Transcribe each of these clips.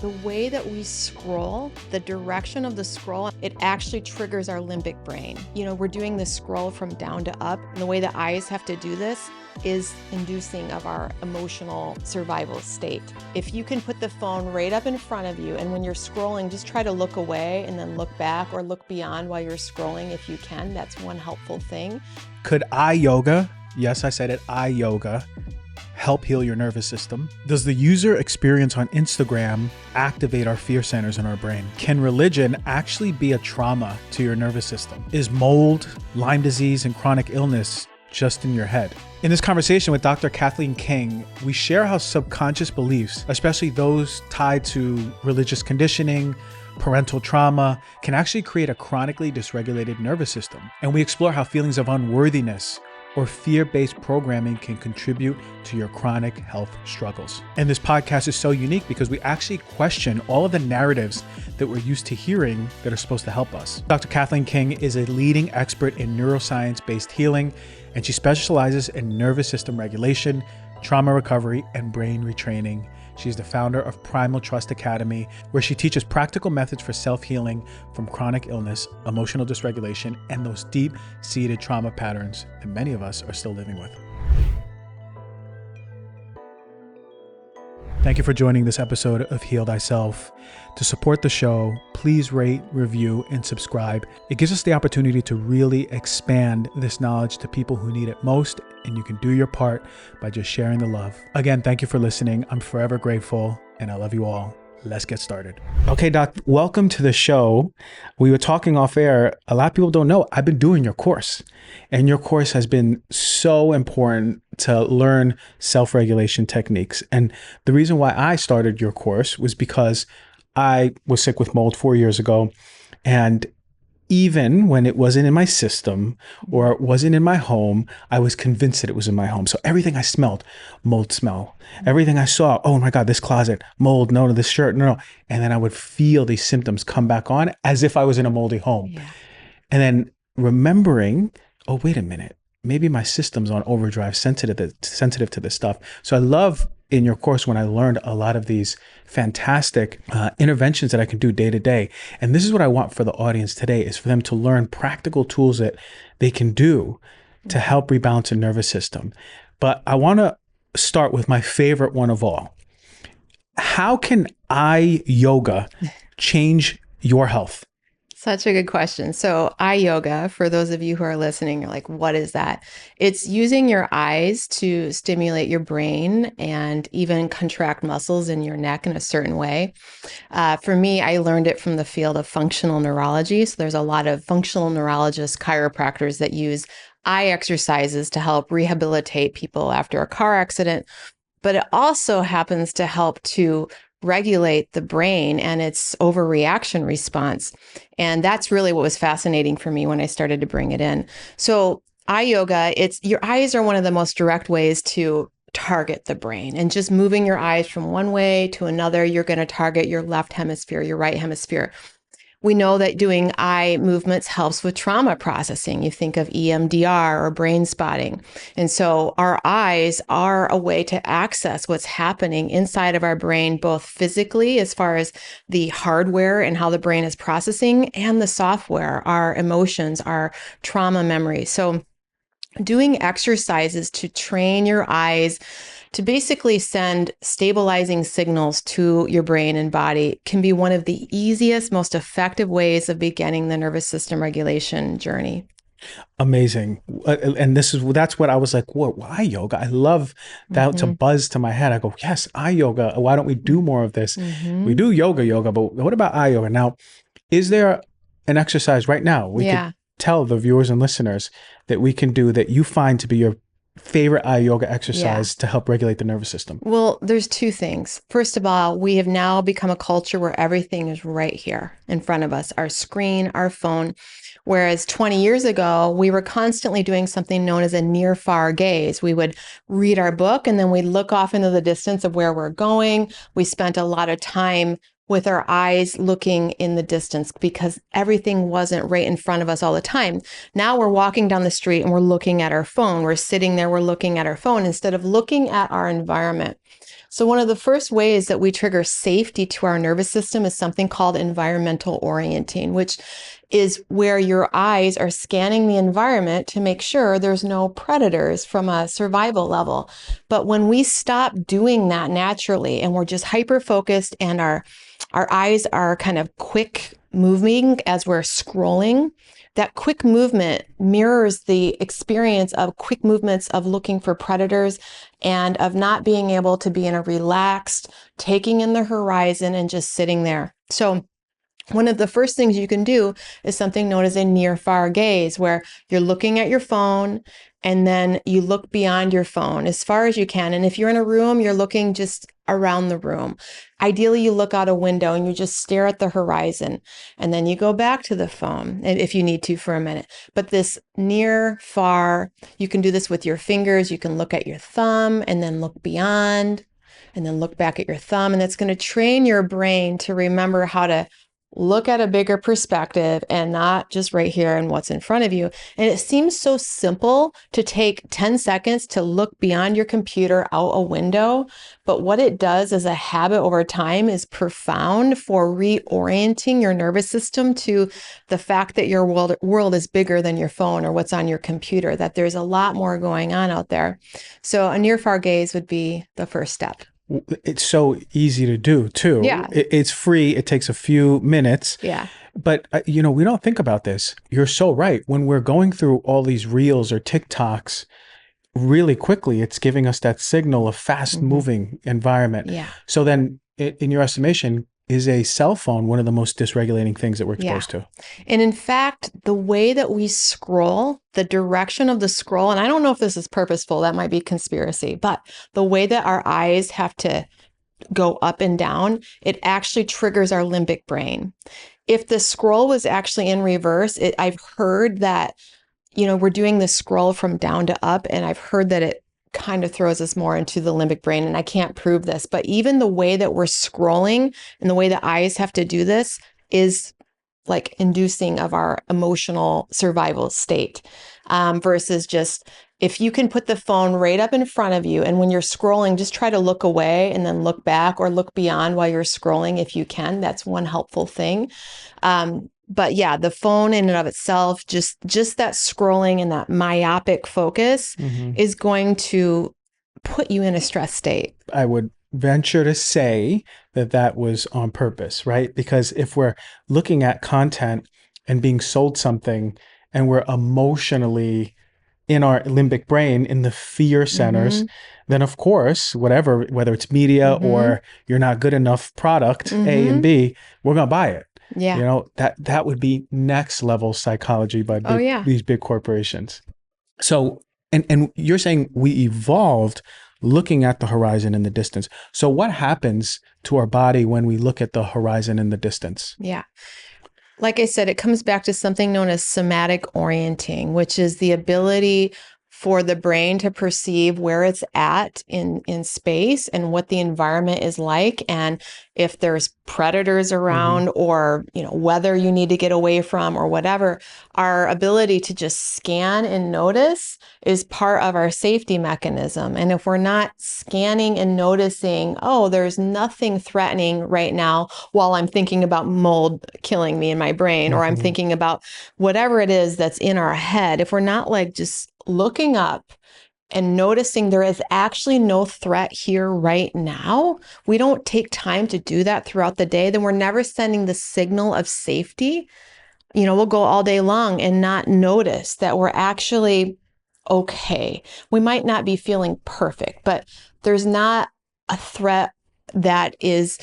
The way that we scroll, the direction of the scroll, it actually triggers our limbic brain. You know, we're doing the scroll from down to up, and the way the eyes have to do this is inducing of our emotional survival state. If you can put the phone right up in front of you, and when you're scrolling, just try to look away and then look back or look beyond while you're scrolling if you can. That's one helpful thing. Could eye yoga, yes, I said it, eye yoga, help heal your nervous system? Does the user experience on Instagram activate our fear centers in our brain? Can religion actually be a trauma to your nervous system? Is mold, Lyme disease, and chronic illness just in your head? In this conversation with Dr. Cathleen King, we share how subconscious beliefs, especially those tied to religious conditioning, parental trauma, can actually create a chronically dysregulated nervous system. And we explore how feelings of unworthiness or fear-based programming can contribute to your chronic health struggles. And this podcast is so unique because we actually question all of the narratives that we're used to hearing that are supposed to help us. Dr. Cathleen King is a leading expert in neuroscience-based healing, and she specializes in nervous system regulation, trauma recovery, and brain retraining. She's the founder of Primal Trust Academy, where she teaches practical methods for self-healing from chronic illness, emotional dysregulation, and those deep-seated trauma patterns that many of us are still living with. Thank you for joining this episode of Heal Thyself. To support the show, please rate, review, and subscribe. It gives us the opportunity to really expand this knowledge to people who need it most, and you can do your part by just sharing the love. Again, thank you for listening. I'm forever grateful, and I love you all. Let's get started. Okay, Doc, welcome to the show. We were talking off air. A lot of people don't know I've been doing your course, and your course has been so important to learn self-regulation techniques. And the reason why I started your course was because I was sick with mold 4 years ago, and even when it wasn't in my system or it wasn't in my home, I was convinced that it was in my home. So everything I smelled, mold smell. Everything I saw, oh my God, this closet, mold, no, this shirt, no. And then I would feel these symptoms come back on as if I was in a moldy home. Yeah. And then remembering, oh, wait a minute, maybe my system's on overdrive, sensitive to this stuff. So I love in your course when I learned a lot of these fantastic interventions that I can do day to day. And this is what I want for the audience today, is for them to learn practical tools that they can do to help rebalance their nervous system. But I want to start with my favorite one of all. How can eye yoga change your health? Such a good question. So eye yoga, for those of you who are listening, you're like, what is that? It's using your eyes to stimulate your brain and even contract muscles in your neck in a certain way. For me, I learned it from the field of functional neurology. So there's a lot of functional neurologists, chiropractors that use eye exercises to help rehabilitate people after a car accident. But it also happens to help to regulate the brain and its overreaction response. And that's really what was fascinating for me when I started to bring it in. So eye yoga, your eyes are one of the most direct ways to target the brain. And just moving your eyes from one way to another, you're going to target your left hemisphere, your right hemisphere. We know that doing eye movements helps with trauma processing. You think of EMDR or brain spotting. And so our eyes are a way to access what's happening inside of our brain, both physically, as far as the hardware and how the brain is processing, and the software, our emotions, our trauma memory. So doing exercises to train your eyes to basically send stabilizing signals to your brain and body can be one of the easiest, most effective ways of beginning the nervous system regulation journey. Amazing. And that's what I was like, what, eye yoga? I love that. It's a buzz to my head. I go, yes, eye yoga. Why don't we do more of this? We do yoga, but what about eye yoga? Now, is there an exercise right now we could tell the viewers and listeners that we can do that you find to be your favorite eye yoga exercise to help regulate the nervous system? Well, there's two things. First of all, we have now become a culture where everything is right here in front of us, our screen, our phone. Whereas 20 years ago, we were constantly doing something known as a near-far gaze. We would read our book and then we'd look off into the distance of where we're going. We spent a lot of time with our eyes looking in the distance because everything wasn't right in front of us all the time. Now we're walking down the street and we're looking at our phone. We're sitting there, we're looking at our phone instead of looking at our environment. So one of the first ways that we trigger safety to our nervous system is something called environmental orienting, which is where your eyes are scanning the environment to make sure there's no predators from a survival level. But when we stop doing that naturally and we're just hyper focused and our eyes are kind of quick moving as we're scrolling, that quick movement mirrors the experience of quick movements of looking for predators and of not being able to be in a relaxed, taking in the horizon and just sitting there. So one of the first things you can do is something known as a near far gaze, where you're looking at your phone and then you look beyond your phone as far as you can. And if you're in a room, you're looking just around the room. Ideally, you look out a window and you just stare at the horizon. And then you go back to the phone if you need to for a minute. But this near far, you can do this with your fingers. You can look at your thumb and then look beyond and then look back at your thumb. And that's going to train your brain to remember how to look at a bigger perspective and not just right here and what's in front of you. And it seems so simple to take 10 seconds to look beyond your computer out a window. But what it does as a habit over time is profound for reorienting your nervous system to the fact that your world is bigger than your phone or what's on your computer, that there's a lot more going on out there. So a near far gaze would be the first step. It's so easy to do too. Yeah. It's free. It takes a few minutes. Yeah. But, we don't think about this. You're so right. When we're going through all these reels or TikToks really quickly, it's giving us that signal of fast moving environment. Yeah. So then in your estimation, is a cell phone one of the most dysregulating things that we're exposed to? And in fact, the way that we scroll, the direction of the scroll, and I don't know if this is purposeful, that might be conspiracy, but the way that our eyes have to go up and down, it actually triggers our limbic brain. If the scroll was actually in reverse, I've heard that, we're doing the scroll from down to up, and I've heard that it kind of throws us more into the limbic brain, and I can't prove this, but even the way that we're scrolling and the way the eyes have to do this is like inducing of our emotional survival state, versus just if you can put the phone right up in front of you and when you're scrolling, just try to look away and then look back or look beyond while you're scrolling if you can. That's one helpful thing. But yeah, the phone in and of itself, just that scrolling and that myopic focus is going to put you in a stress state. I would venture to say that was on purpose, right? Because if we're looking at content and being sold something and we're emotionally in our limbic brain, in the fear centers, then of course, whether it's media or you're not good enough product, A and B, we're going to buy it. Yeah. That would be next level psychology by these big corporations. So, and you're saying we evolved looking at the horizon in the distance. So what happens to our body when we look at the horizon in the distance? Yeah. Like I said, it comes back to something known as somatic orienting, which is the ability for the brain to perceive where it's at in space and what the environment is like. And if there's predators around or, weather you need to get away from or whatever, our ability to just scan and notice is part of our safety mechanism. And if we're not scanning and noticing, oh, there's nothing threatening right now while I'm thinking about mold killing me in my brain, or I'm thinking about whatever it is that's in our head, if we're not like just looking up and noticing there is actually no threat here right now, we don't take time to do that throughout the day, then we're never sending the signal of safety. We'll go all day long and not notice that we're actually okay. We might not be feeling perfect, but there's not a threat that is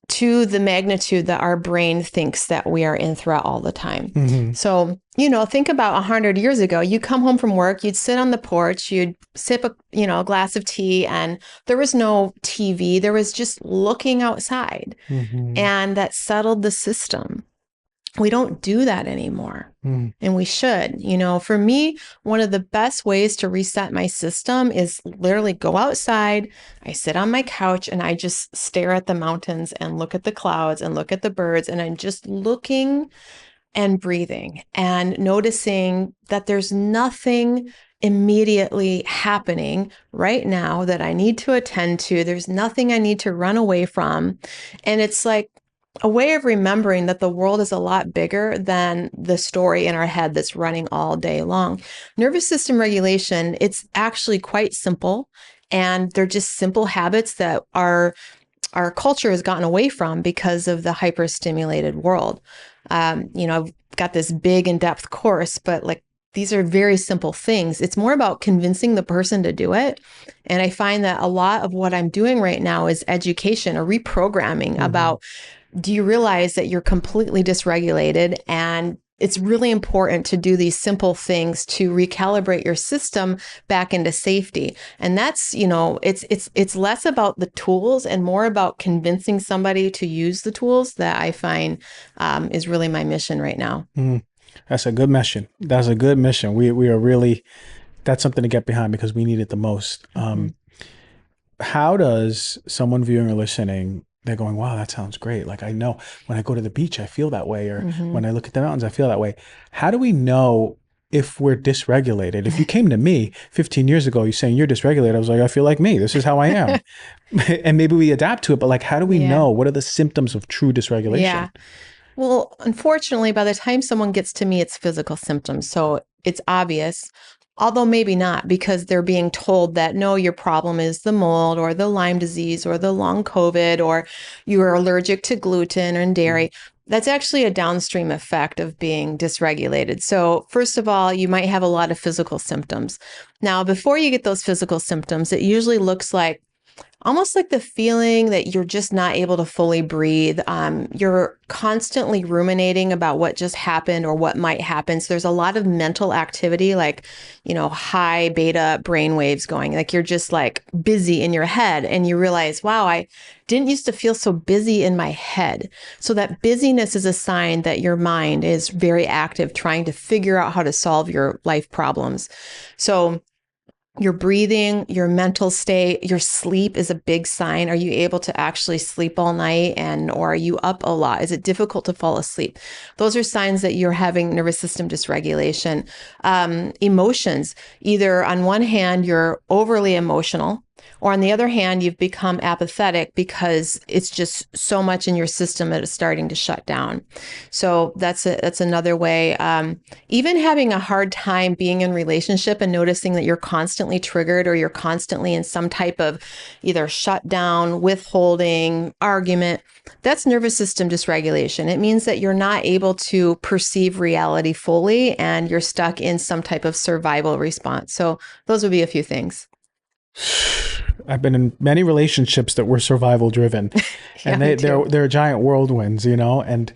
to the magnitude that our brain thinks that we are in threat all the time. So, think about 100 years ago, you come home from work, you'd sit on the porch, you'd sip a glass of tea, and there was no TV. There was just looking outside, and that settled the system. We don't do that anymore. And we should. For me, one of the best ways to reset my system is literally go outside. I sit on my couch and I just stare at the mountains and look at the clouds and look at the birds. And I'm just looking and breathing and noticing that there's nothing immediately happening right now that I need to attend to. There's nothing I need to run away from. And it's like a way of remembering that the world is a lot bigger than the story in our head that's running all day long. Nervous system regulation, it's actually quite simple. And they're just simple habits that our culture has gotten away from because of the hyperstimulated world. I've got this big in-depth course, but like these are very simple things. It's more about convincing the person to do it. And I find that a lot of what I'm doing right now is education or reprogramming about, do you realize that you're completely dysregulated, and it's really important to do these simple things to recalibrate your system back into safety. And that's, it's less about the tools and more about convincing somebody to use the tools that I find is really my mission right now. That's a good mission. That's a good mission. We are really, that's something to get behind because we need it the most. How does someone viewing or listening, they're going, wow, that sounds great. Like I know when I go to the beach, I feel that way. Or when I look at the mountains, I feel that way. How do we know if we're dysregulated? If you came to me 15 years ago, you're saying you're dysregulated. I was like, I feel like me. This is how I am. And maybe we adapt to it. But like, how do we know? What are the symptoms of true dysregulation? Yeah. Well, unfortunately, by the time someone gets to me, it's physical symptoms. So it's obvious, although maybe not, because they're being told that, no, your problem is the mold or the Lyme disease or the long COVID, or you are allergic to gluten and dairy. That's actually a downstream effect of being dysregulated. So first of all, you might have a lot of physical symptoms. Now, before you get those physical symptoms, it usually looks like almost like the feeling that you're just not able to fully breathe. You're constantly ruminating about what just happened or what might happen. So there's a lot of mental activity, like, high beta brain waves going, like you're just like busy in your head and you realize, wow, I didn't used to feel so busy in my head. So that busyness is a sign that your mind is very active, trying to figure out how to solve your life problems. So your breathing, your mental state, your sleep is a big sign. Are you able to actually sleep all night, or are you up a lot? Is it difficult to fall asleep? Those are signs that you're having nervous system dysregulation. Emotions, either on one hand, you're overly emotional, or on the other hand, you've become apathetic because it's just so much in your system that it's starting to shut down. So that's another way. Even having a hard time being in relationship and noticing that you're constantly triggered or you're constantly in some type of either shutdown, withholding, argument, that's nervous system dysregulation. It means that you're not able to perceive reality fully and you're stuck in some type of survival response. So those would be a few things. I've been in many relationships that were survival driven, and they're giant whirlwinds, And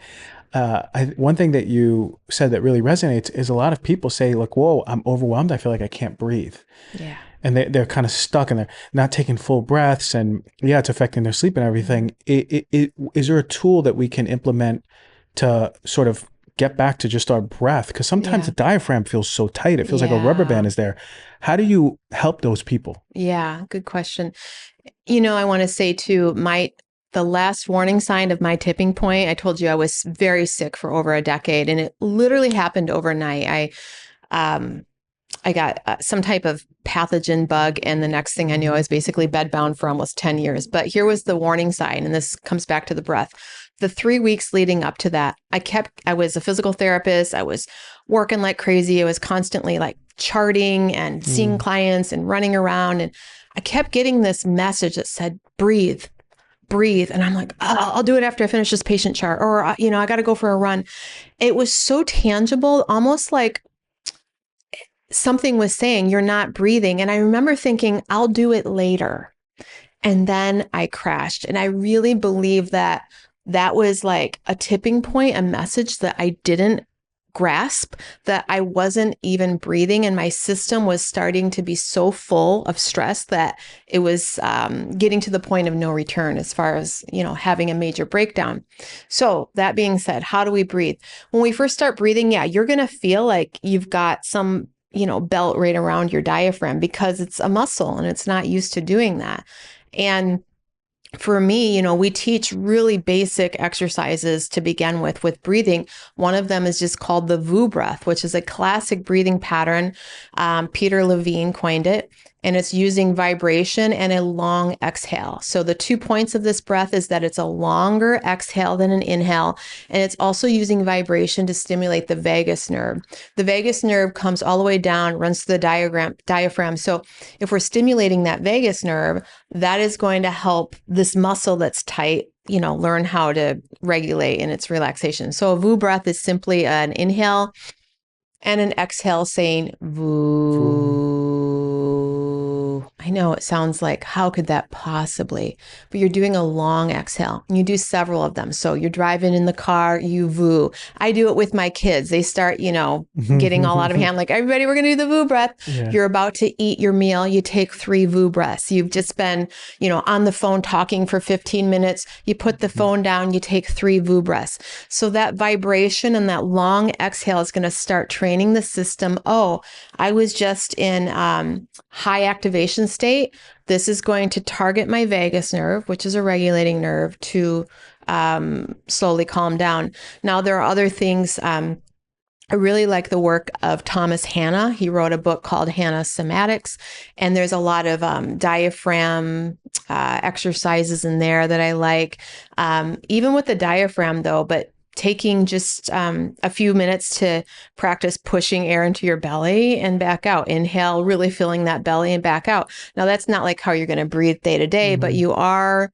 one thing that you said that really resonates is a lot of people say, like, whoa, I'm overwhelmed. I feel like I can't breathe. Yeah. And they're kind of stuck and they're not taking full breaths, and yeah, it's affecting their sleep and everything. Is there a tool that we can implement to sort of get back to just our breath? Because sometimes the diaphragm feels so tight. It feels like a rubber band is there. How do you help those people? Yeah, good question. I want to say too, the last warning sign of my tipping point, I told you I was very sick for over a decade, and it literally happened overnight. I got some type of pathogen bug, and the next thing I knew, I was basically bedbound for almost 10 years. But here was the warning sign, and this comes back to the breath. The 3 weeks leading up to that, I was a physical therapist. I was working like crazy. I was constantly like charting and seeing clients and running around. And I kept getting this message that said, breathe, breathe. And I'm like, oh, I'll do it after I finish this patient chart, or, I got to go for a run. It was so tangible, almost like something was saying, you're not breathing. And I remember thinking, I'll do it later. And then I crashed. And I really believe that was like a tipping point, a message that I didn't grasp, that I wasn't even breathing. And my system was starting to be so full of stress that it was getting to the point of no return as far as, having a major breakdown. So that being said, how do we breathe? When we first start breathing, you're going to feel like you've got some belt right around your diaphragm because it's a muscle and it's not used to doing that. And for me, we teach really basic exercises to begin with breathing. One of them is just called the VU breath, which is a classic breathing pattern. Peter Levine coined it, and it's using vibration and a long exhale. So the 2 points of this breath is that it's a longer exhale than an inhale, and it's also using vibration to stimulate the vagus nerve. The vagus nerve comes all the way down, runs through the diaphragm. So if we're stimulating that vagus nerve, that is going to help this muscle that's tight, learn how to regulate in its relaxation. So a VU breath is simply an inhale and an exhale saying VU. I know it sounds like, how could that possibly? But you're doing a long exhale, and you do several of them. So you're driving in the car, you VU. I do it with my kids. They start, getting all out of hand, like, everybody, we're going to do the VU breath. Yeah. You're about to eat your meal. You take 3 VU breaths. You've just been, on the phone talking for 15 minutes. You put the phone down, you take 3 VU breaths. So that vibration and that long exhale is going to start training the system. Oh, I was just in high activation state. This is going to target my vagus nerve, which is a regulating nerve, to slowly calm down. Now, there are other things. I really like the work of Thomas Hanna. He wrote a book called Hanna's Somatics, and there's a lot of diaphragm exercises in there that I like. Even with the diaphragm, though, but taking just a few minutes to practice pushing air into your belly and back out. Inhale, really filling that belly, and back out. Now, that's not like how you're going to breathe day to day, but you are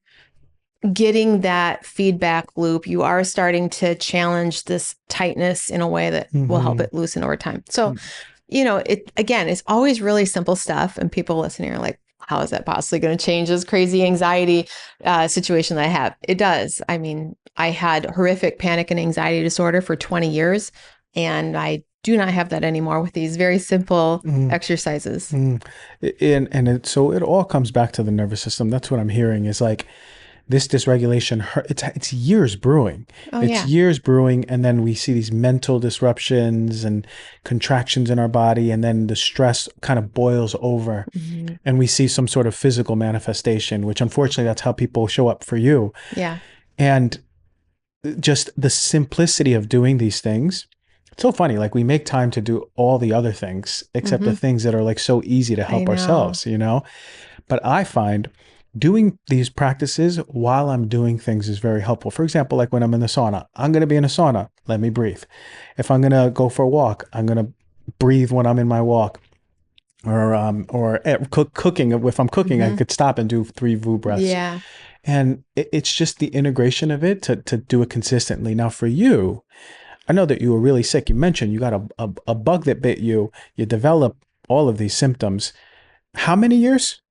getting that feedback loop. You are starting to challenge this tightness in a way that will help it loosen over time. So, it's always really simple stuff. And people listening are like, how is that possibly going to change this crazy anxiety situation that I have? It does. I mean, I had horrific panic and anxiety disorder for 20 years, and I do not have that anymore with these very simple exercises. So it all comes back to the nervous system. That's what I'm hearing is like this dysregulation. It's years brewing. Years brewing. And then we see these mental disruptions and contractions in our body. And then the stress kind of boils over and we see some sort of physical manifestation, which unfortunately that's how people show up for you. Yeah. And just the simplicity of doing these things. It's so funny. Like we make time to do all the other things, except the things that are like so easy to help ourselves, But I find doing these practices while I'm doing things is very helpful. For example, like when I'm in the sauna, I'm going to be in a sauna. Let me breathe. If I'm going to go for a walk, I'm going to breathe when I'm in my walk. Or cooking. If I'm cooking, I could stop and do 3 VU breaths. Yeah. And it's just the integration of it to do it consistently. Now for you, I know that you were really sick. You mentioned you got a bug that bit you. You developed all of these symptoms. How many years?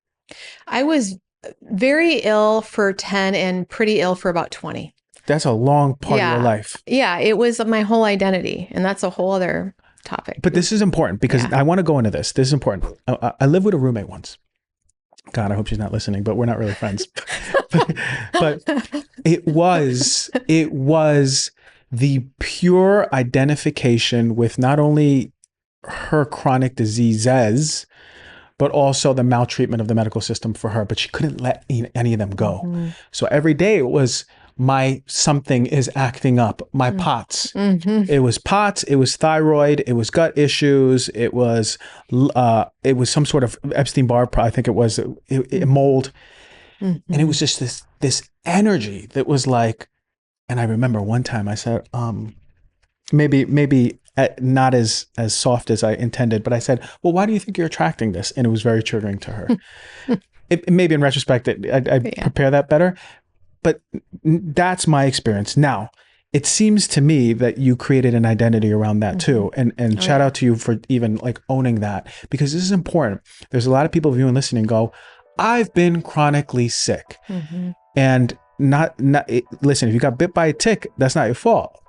I was very ill for 10 and pretty ill for about 20. That's a long part of your life. Yeah, it was my whole identity. And that's a whole other topic. But this is important because I want to go into this. This is important. I lived with a roommate once. God, I hope she's not listening, but we're not really friends. but it was the pure identification with not only her chronic diseases, but also the maltreatment of the medical system for her. But she couldn't let any of them go. So every day it was my something is acting up, my POTS. It was POTS, it was thyroid, it was gut issues, it was some sort of Epstein-Barr, I think it was mold. And it was just this energy that was like, and I remember one time I said, maybe not as soft as I intended, but I said, well, why do you think you're attracting this? And it was very triggering to her. Maybe in retrospect, I prepare that better. But that's my experience. Now, it seems to me that you created an identity around that too. And shout out to you for even like owning that, because this is important. There's a lot of people viewing and listening go, I've been chronically sick. And listen, if you got bit by a tick, that's not your fault.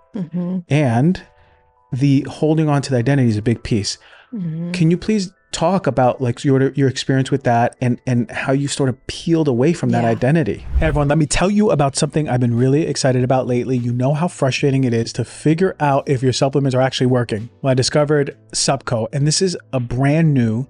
And the holding on to the identity is a big piece. Can you please talk about like your experience with that and how you sort of peeled away from that identity? Hey everyone, let me tell you about something I've been really excited about lately. You know how frustrating it is to figure out if your supplements are actually working. Well, I discovered SuppCo, and this is a brand new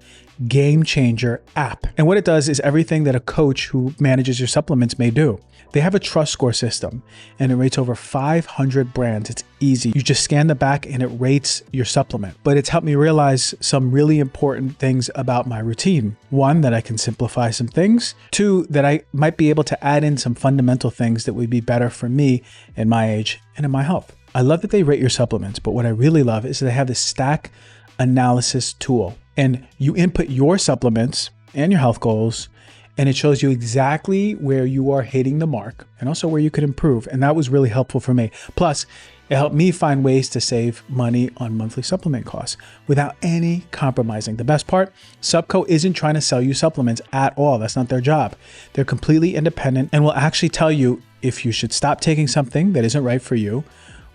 game changer app. And what it does is everything that a coach who manages your supplements may do. They have a trust score system and it rates over 500 brands. It's easy. You just scan the back and it rates your supplement. But it's helped me realize some really important things about my routine. One, that I can simplify some things. Two, that I might be able to add in some fundamental things that would be better for me in my age and in my health. I love that they rate your supplements, but what I really love is they have this stack analysis tool. And you input your supplements and your health goals, and it shows you exactly where you are hitting the mark and also where you could improve. And that was really helpful for me. Plus, it helped me find ways to save money on monthly supplement costs without any compromising. The best part, SuppCo isn't trying to sell you supplements at all. That's not their job. They're completely independent and will actually tell you if you should stop taking something that isn't right for you,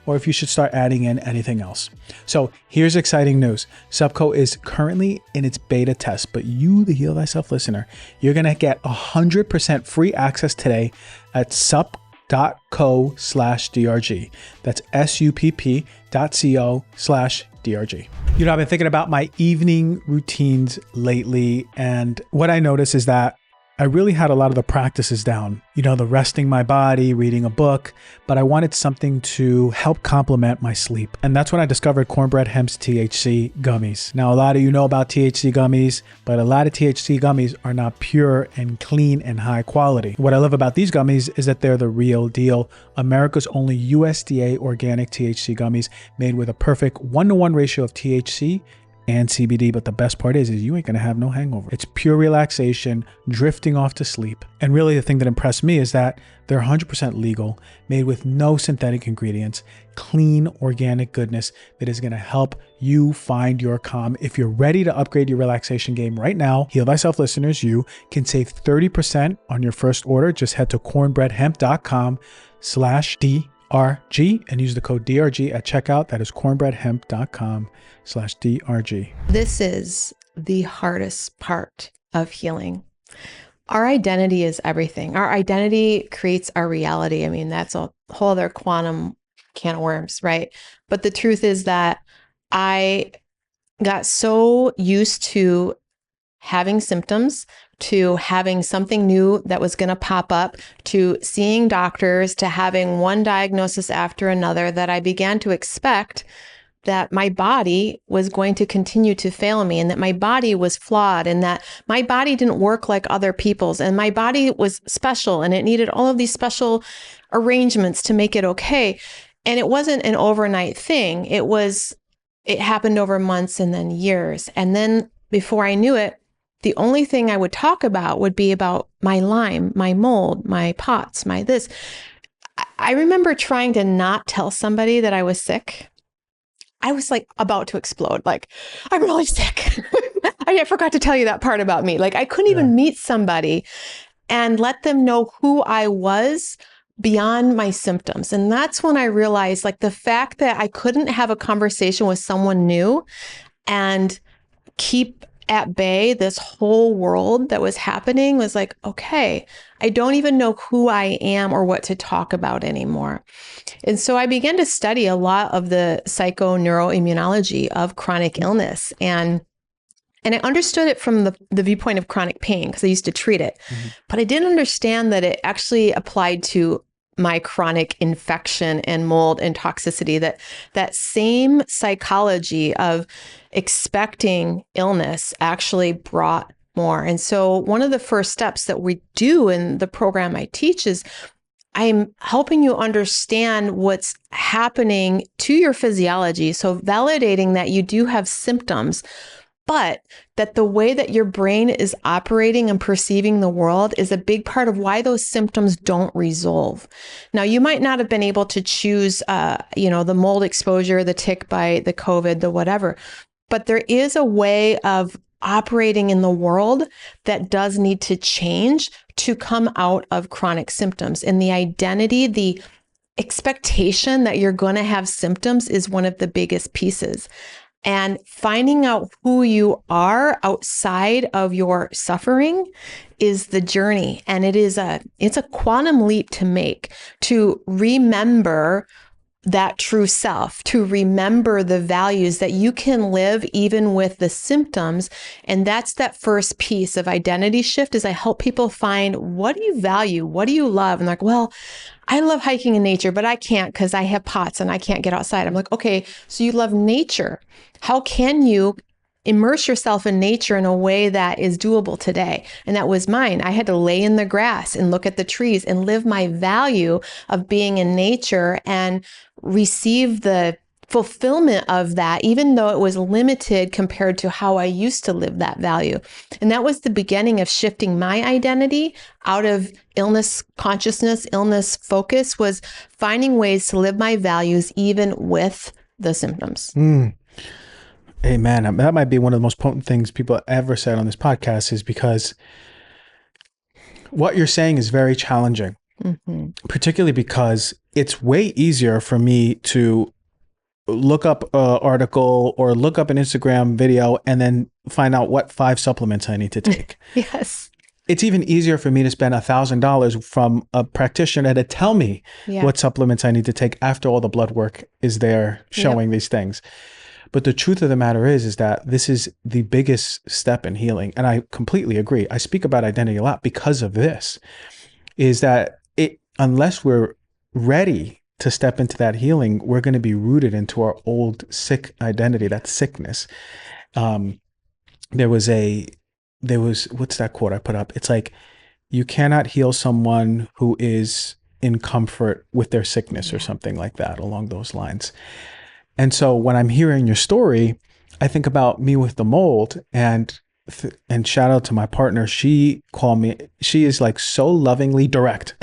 or if you should start adding in anything else. So here's exciting news. SuppCo is currently in its beta test, but you, the Heal Thyself listener, you're gonna get 100% free access today at supp.co/DRG. That's supp.co/DRG. You know, I've been thinking about my evening routines lately, and what I notice is that I really had a lot of the practices down, you know, the resting my body, reading a book, but I wanted something to help complement my sleep. And that's when I discovered Cornbread Hemp's THC gummies. Now, a lot of you know about THC gummies, but a lot of THC gummies are not pure and clean and high quality. What I love about these gummies is that they're the real deal. America's only USDA organic THC gummies made with a perfect 1-to-1 ratio of THC and CBD, but the best part is you ain't gonna have no hangover. It's pure relaxation, drifting off to sleep. And really the thing that impressed me is that they're 100% legal, made with no synthetic ingredients, clean, organic goodness that is gonna help you find your calm. If you're ready to upgrade your relaxation game right now, Heal Thyself listeners, you can save 30% on your first order. Just head to cornbreadhemp.com/DRG and use the code DRG at checkout. That is cornbreadhemp.com/DRG. This is the hardest part of healing. Our identity is everything. Our identity creates our reality. I mean, that's a whole other quantum can of worms, right? But the truth is that I got so used to having symptoms, to having something new that was going to pop up, to seeing doctors, to having one diagnosis after another, that I began to expect that my body was going to continue to fail me, and that my body was flawed, and that my body didn't work like other people's, and my body was special and it needed all of these special arrangements to make it okay. And it wasn't an overnight thing. It happened over months and then years. And then before I knew it, the only thing I would talk about would be about my Lyme, my mold, my POTS, my this. I remember trying to not tell somebody that I was sick. I was like about to explode. Like, I'm really sick. I forgot to tell you that part about me. Like, I couldn't even meet somebody and let them know who I was beyond my symptoms. And that's when I realized, like, the fact that I couldn't have a conversation with someone new and keep at bay this whole world that was happening was like, okay, I don't even know who I am or what to talk about anymore. And so I began to study a lot of the psychoneuroimmunology of chronic illness. And I understood it from the viewpoint of chronic pain because I used to treat it. Mm-hmm. But I didn't understand that it actually applied to my chronic infection and mold and toxicity, that same psychology of expecting illness actually brought more. And so one of the first steps that we do in the program I teach is I'm helping you understand what's happening to your physiology. So validating that you do have symptoms, but that the way that your brain is operating and perceiving the world is a big part of why those symptoms don't resolve. Now, you might not have been able to choose, the mold exposure, the tick bite, the COVID, the whatever, but there is a way of operating in the world that does need to change to come out of chronic symptoms. And the identity, the expectation that you're going to have symptoms is one of the biggest pieces. And finding out who you are outside of your suffering is the journey. And it's a quantum leap to make, to remember that true self, to remember the values that you can live even with the symptoms. And that's that first piece of identity shift, is I help people find, what do you value? What do you love? And they're like, well, I love hiking in nature, but I can't because I have POTS and I can't get outside. I'm like, okay, so you love nature. How can you immerse yourself in nature in a way that is doable today? And that was mine. I had to lay in the grass and look at the trees and live my value of being in nature and receive the fulfillment of that, even though it was limited compared to how I used to live that value. And that was the beginning of shifting my identity out of illness consciousness, illness focus, was finding ways to live my values even with the symptoms. Amen. That might be one of the most potent things people ever said on this podcast, is because what you're saying is very challenging, particularly because it's way easier for me to look up an article or look up an Instagram video and then find out what 5 supplements I need to take. Yes. It's even easier for me to spend $1,000 from a practitioner to tell me what supplements I need to take after all the blood work is there showing these things. But the truth of the matter is that this is the biggest step in healing. And I completely agree. I speak about identity a lot because of this, is that unless we're ready to step into that healing, we're going to be rooted into our old sick identity, that sickness. There was, what's that quote I put up? It's like, you cannot heal someone who is in comfort with their sickness, or something like that along those lines. And so when I'm hearing your story, I think about me with the mold, and shout out to my partner. She is like so lovingly direct,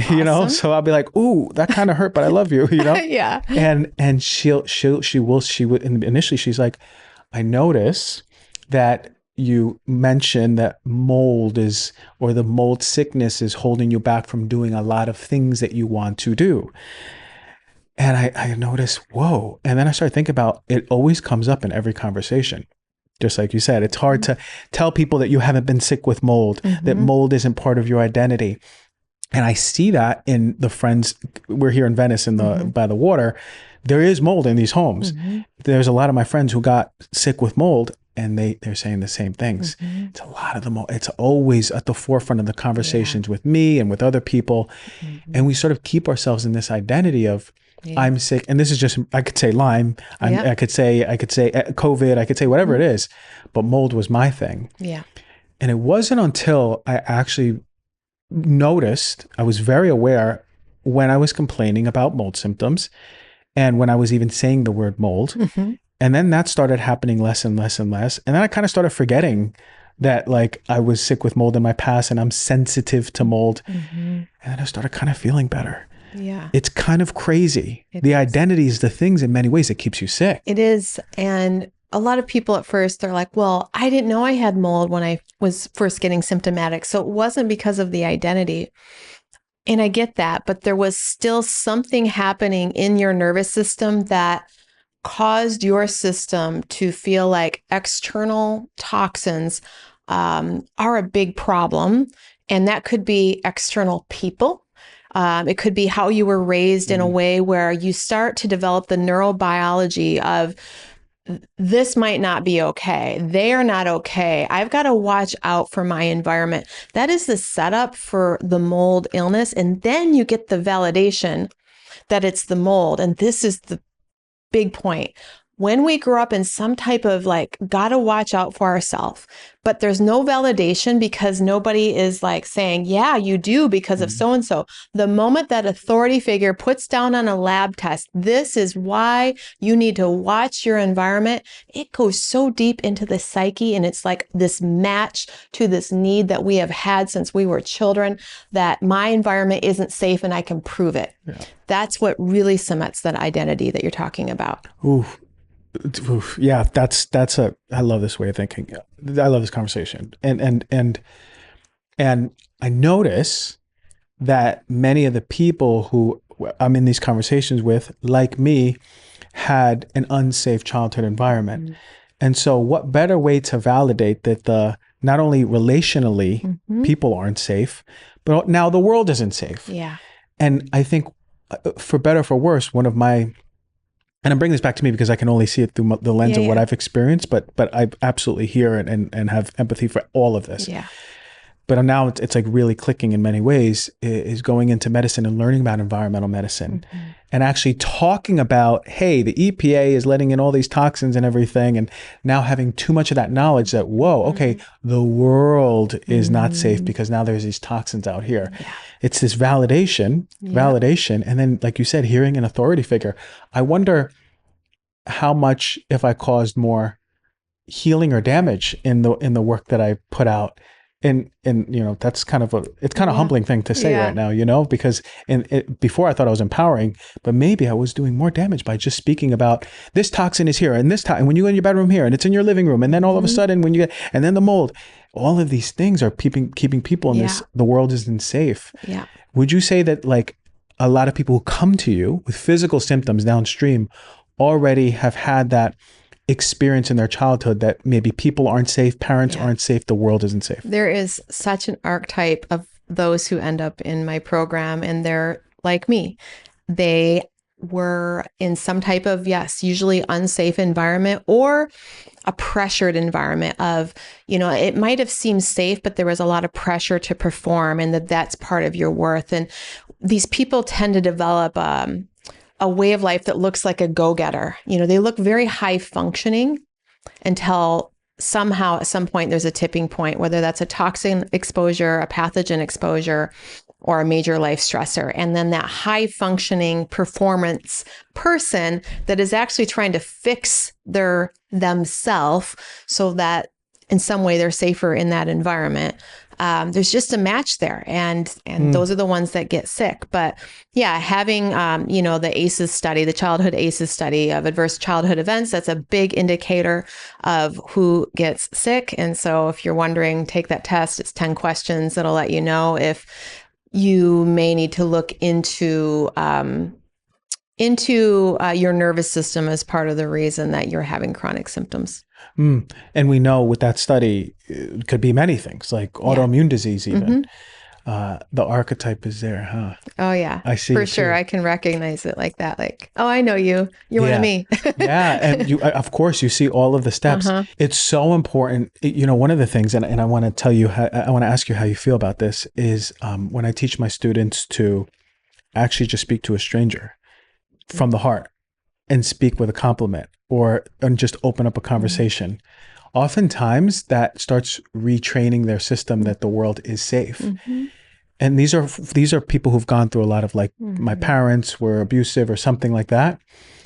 you know? So I'll be like, ooh, that kind of hurt, but I love you, you know? Yeah. And she would, initially she's like, I notice that you mentioned that the mold sickness is holding you back from doing a lot of things that you want to do. And I noticed, whoa. And then I started thinking about, it always comes up in every conversation. Just like you said, it's hard to tell people that you haven't been sick with mold, that mold isn't part of your identity. And I see that in the friends, we're here in Venice by the water. There is mold in these homes. There's a lot of my friends who got sick with mold, and they're saying the same things. It's a lot of the mold. It's always at the forefront of the conversations with me and with other people. And we sort of keep ourselves in this identity of, I'm sick. And this is just, I could say Lyme. I could say COVID. I could say whatever it is, but mold was my thing. Yeah. And it wasn't until I actually noticed, I was very aware when I was complaining about mold symptoms, and when I was even saying the word mold. And then that started happening less and less and less. And then I kind of started forgetting that, like, I was sick with mold in my past and I'm sensitive to mold. And then I started kind of feeling better. Yeah. It's kind of crazy. The identity is the things in many ways that keeps you sick. It is. And a lot of people at first, they're like, well, I didn't know I had mold when I was first getting symptomatic. So it wasn't because of the identity. And I get that, but there was still something happening in your nervous system that caused your system to feel like external toxins are a big problem. And that could be external people. It could be how you were raised in a way where you start to develop the neurobiology of, this might not be okay. They are not okay. I've got to watch out for my environment. That is the setup for the mold illness. And then you get the validation that it's the mold. And this is the big point. When we grow up in some type of like, gotta watch out for ourselves, but there's no validation because nobody is like saying, yeah, you do because of so-and-so. The moment that authority figure puts down on a lab test, this is why you need to watch your environment. It goes so deep into the psyche, and it's like this match to this need that we have had since we were children, that my environment isn't safe and I can prove it. Yeah. That's what really cements that identity that you're talking about. Oof. Yeah, I love this way of thinking. I love this conversation. And I notice that many of the people who I'm in these conversations with, like me, had an unsafe childhood environment. And so what better way to validate that not only relationally people aren't safe, but now the world isn't safe. Yeah. And I think for better or for worse, one of my, and I'm bringing this back to me because I can only see it through the lens of what I've experienced, but I absolutely hear it and have empathy for all of this. Yeah. But now it's like really clicking in many ways, is going into medicine and learning about environmental medicine and actually talking about, hey, the EPA is letting in all these toxins and everything. And now having too much of that knowledge that, whoa, okay, the world is not safe because now there's these toxins out here. Yeah. It's this validation. And then, like you said, hearing an authority figure. I wonder how much, if I caused more healing or damage in the work that I put out. And that's kind of it's kind of humbling thing to say right now, because before I thought I was empowering, but maybe I was doing more damage by just speaking about this toxin is here and this and when you go in your bedroom here and it's in your living room. And then all of a sudden and then the mold, all of these things are keeping people in this, the world isn't safe. Yeah. Would you say that like a lot of people who come to you with physical symptoms downstream already have had that experience in their childhood that maybe people aren't safe, parents aren't safe, the world isn't safe? There is such an archetype of those who end up in my program, and they're like me. They were in some type of, usually unsafe environment or a pressured environment of, it might have seemed safe, but there was a lot of pressure to perform and that's part of your worth. And these people tend to develop a way of life that looks like a go-getter. They look very high functioning until somehow at some point there's a tipping point, whether that's a toxin exposure, a pathogen exposure, or a major life stressor. And then that high functioning performance person that is actually trying to fix themselves so that in some way they're safer in that environment. There's just a match there. And those are the ones that get sick. But having, the ACEs study, the childhood ACEs study of adverse childhood events, that's a big indicator of who gets sick. And so if you're wondering, take that test. It's 10 questions that'll let you know if you may need to look into your nervous system as part of the reason that you're having chronic symptoms. And we know with that study, it could be many things like autoimmune disease even. The archetype is there, huh? Oh yeah, I see for sure. I can recognize it like that. Like, oh, I know you. You're one of me. And you, of course, you see all of the steps. It's so important. One of the things, and I want to tell you, I want to ask you how you feel about this is when I teach my students to actually just speak to a stranger from the heart and speak with a compliment and just open up a conversation. Oftentimes that starts retraining their system that the world is safe. And these are people who've gone through a lot of like my parents were abusive or something like that.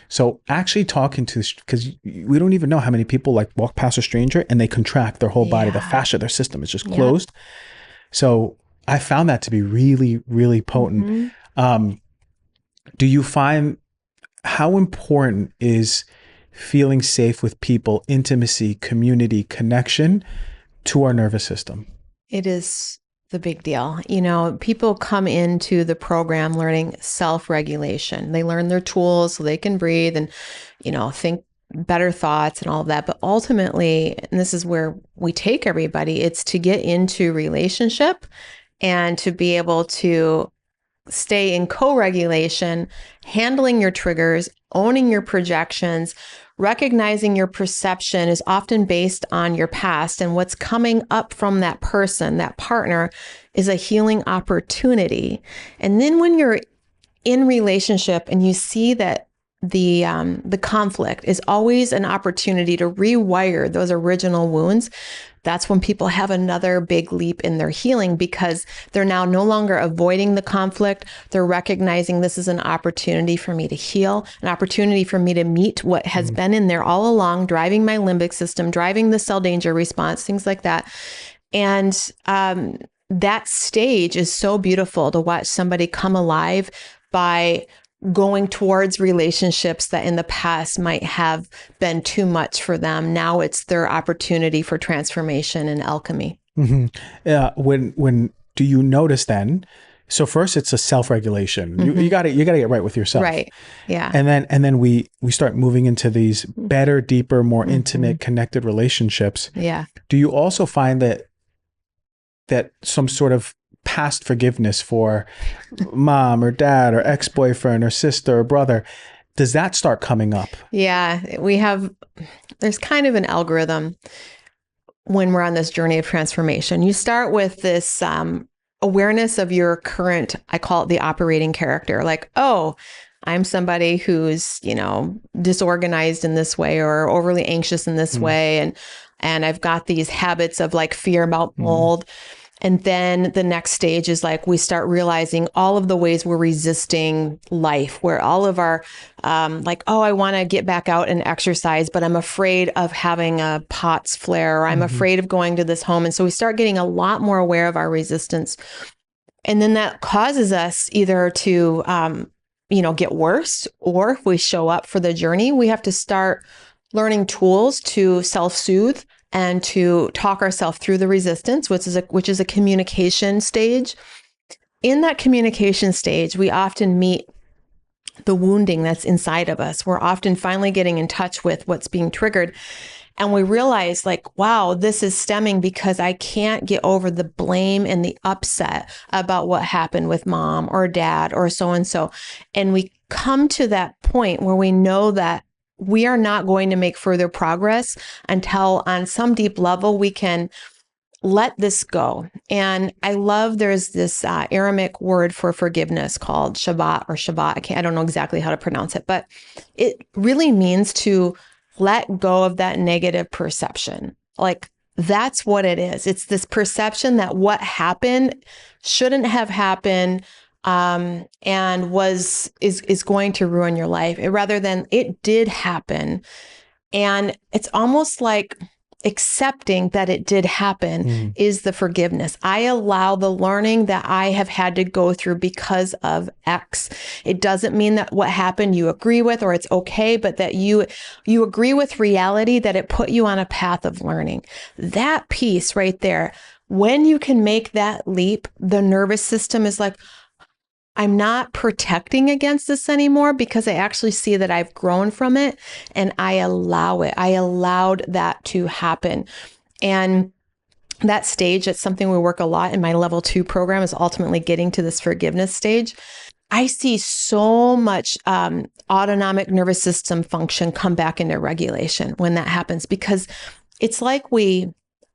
So actually talking to, because we don't even know how many people like walk past a stranger and they contract their whole body, the fascia, their system is just closed. So I found that to be really, really potent. Do you find, how important is feeling safe with people, intimacy, community, connection to our nervous system? It is the big deal. People come into the program learning self-regulation. They learn their tools so they can breathe and, think better thoughts and all of that. But ultimately, and this is where we take everybody, it's to get into relationship and to be able to stay in co-regulation, handling your triggers, owning your projections, recognizing your perception is often based on your past, and what's coming up from that person, that partner, is a healing opportunity. And then when you're in relationship and you see that the conflict is always an opportunity to rewire those original wounds, that's when people have another big leap in their healing, because they're now no longer avoiding the conflict. They're recognizing this is an opportunity for me to heal, an opportunity for me to meet what has been in there all along, driving my limbic system, driving the cell danger response, things like that. And that stage is so beautiful to watch somebody come alive by going towards relationships that in the past might have been too much for them. Now it's their opportunity for transformation and alchemy. Yeah. When do you notice then? So first it's a self-regulation. You got to get right with yourself. Right. Yeah. And then we start moving into these better, deeper, more intimate, connected relationships. Yeah. Do you also find that some sort of past forgiveness for mom or dad or ex-boyfriend or sister or brother, does that start coming up? Yeah, there's kind of an algorithm when we're on this journey of transformation. You start with this awareness of your current, I call it the operating character. Like, oh, I'm somebody who's, disorganized in this way or overly anxious in this way. And I've got these habits of like fear about mold. And then the next stage is like we start realizing all of the ways we're resisting life, where all of our like, oh, I want to get back out and exercise, but I'm afraid of having a POTS flare, or I'm afraid of going to this home. And so we start getting a lot more aware of our resistance. And then that causes us either to, get worse, or if we show up for the journey, we have to start learning tools to self-soothe and to talk ourselves through the resistance, which is a communication stage. In that communication stage, we often meet the wounding that's inside of us. We're often finally getting in touch with what's being triggered. And we realize like, wow, this is stemming because I can't get over the blame and the upset about what happened with mom or dad or so-and-so. And we come to that point where we know that we are not going to make further progress until on some deep level we can let this go. And I love there's this Aramaic word for forgiveness called Shabbat or Shabbat. I don't know exactly how to pronounce it, but it really means to let go of that negative perception. Like that's what it is. It's this perception that what happened shouldn't have happened. And is going to ruin your life, rather than it did happen. And it's almost like accepting that it did happen is the forgiveness. I allow the learning that I have had to go through because of X. It doesn't mean that what happened you agree with or it's okay, but that you agree with reality, that it put you on a path of learning. That piece right there, when you can make that leap, the nervous system is like, I'm not protecting against this anymore because I actually see that I've grown from it and I allow it. I allowed that to happen. And that stage, it's something we work a lot in my level 2 program, is ultimately getting to this forgiveness stage. I see so much autonomic nervous system function come back into regulation when that happens, because it's like we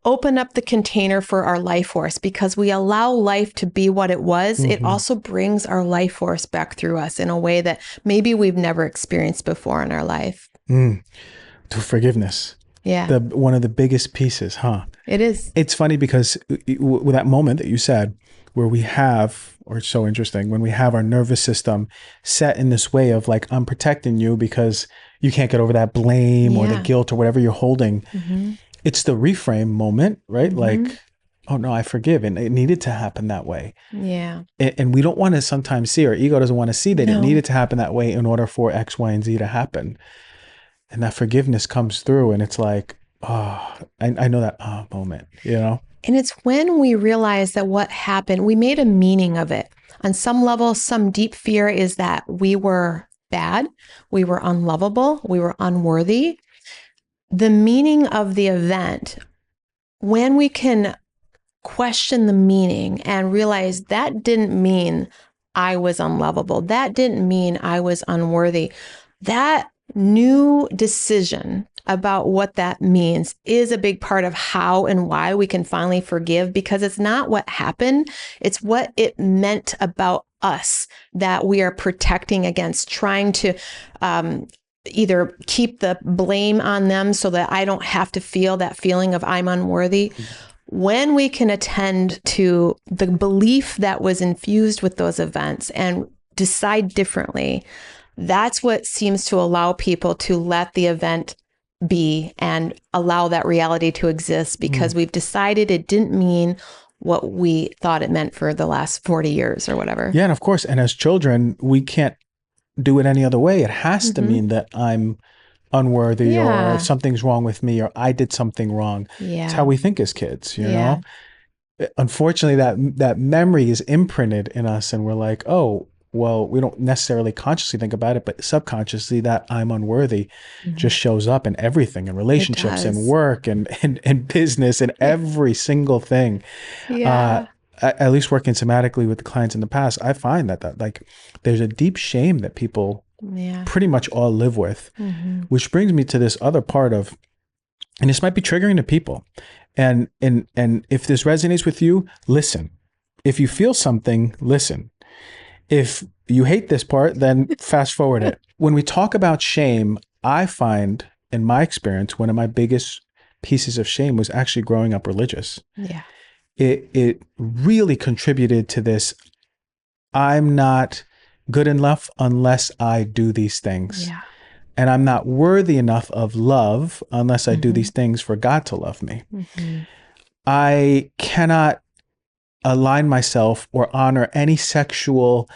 open up the container for our life force. Because we allow life to be what it was, it also brings our life force back through us in a way that maybe we've never experienced before in our life. To forgiveness. Yeah. One of the biggest pieces, huh? It is. It's funny because with that moment that you said, where we have, or it's so interesting, when we have our nervous system set in this way of like, I'm protecting you because you can't get over that blame or the guilt or whatever you're holding. It's the reframe moment, right? Like, oh no, I forgive. And it needed to happen that way. Yeah. And we don't want to sometimes see, our ego doesn't want to see that it needed to happen that way in order for X, Y, and Z to happen. And that forgiveness comes through and it's like, oh, I know that moment, And it's when we realize that what happened, we made a meaning of it. On some level, some deep fear is that we were bad, we were unlovable, we were unworthy. The meaning of the event, when we can question the meaning and realize that didn't mean I was unlovable, that didn't mean I was unworthy, that new decision about what that means is a big part of how and why we can finally forgive, because it's not what happened, it's what it meant about us that we are protecting against, trying to either keep the blame on them so that I don't have to feel that feeling of I'm unworthy. When we can attend to the belief that was infused with those events and decide differently, that's what seems to allow people to let the event be and allow that reality to exist, because we've decided it didn't mean what we thought it meant for the last 40 years or whatever. Yeah, and of course, and as children, we can't do it any other way. It has to mean that I'm unworthy or something's wrong with me or I did something wrong. Yeah. It's how we think as kids, know? Unfortunately, that memory is imprinted in us and we're like, oh, well, we don't necessarily consciously think about it, but subconsciously that I'm unworthy just shows up in everything, in relationships and work and business and every single thing. Yeah. at least working somatically with the clients in the past, I find that like there's a deep shame that people Yeah. pretty much all live with, Mm-hmm. which brings me to this other part of, and this might be triggering to people. And if this resonates with you, listen. If you feel something, listen. If you hate this part, then fast forward it. When we talk about shame, I find in my experience, one of my biggest pieces of shame was actually growing up religious. Yeah. It really contributed to this. I'm not good enough unless I do these things. Yeah. And I'm not worthy enough of love unless I do Mm-hmm. these things for God to love me. Mm-hmm. I cannot align myself or honor any sexual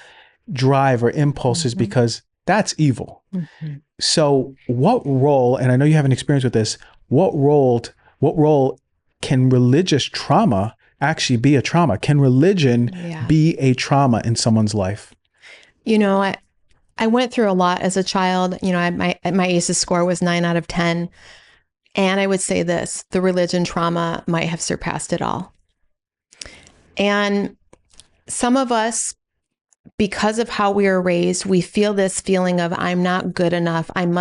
drive or impulses Mm-hmm. because that's evil. Mm-hmm. So what role, and I know you have an experience with this, what role can religious trauma actually be a trauma? Can religion Yeah. be a trauma in someone's life? You know, I went through a lot as a child. You know, my ACEs score was 9 out of 10. And I would say this, the religion trauma might have surpassed it all. And some of us, because of how we are raised, we feel this feeling of I'm not good enough, I'm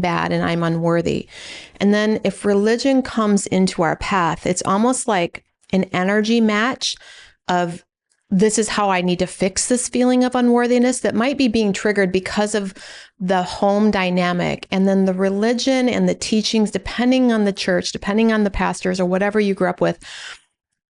bad, and I'm unworthy. And then if religion comes into our path, it's almost like an energy match of this is how I need to fix this feeling of unworthiness that might be being triggered because of the home dynamic. And then the religion and the teachings, depending on the church, depending on the pastors or whatever you grew up with,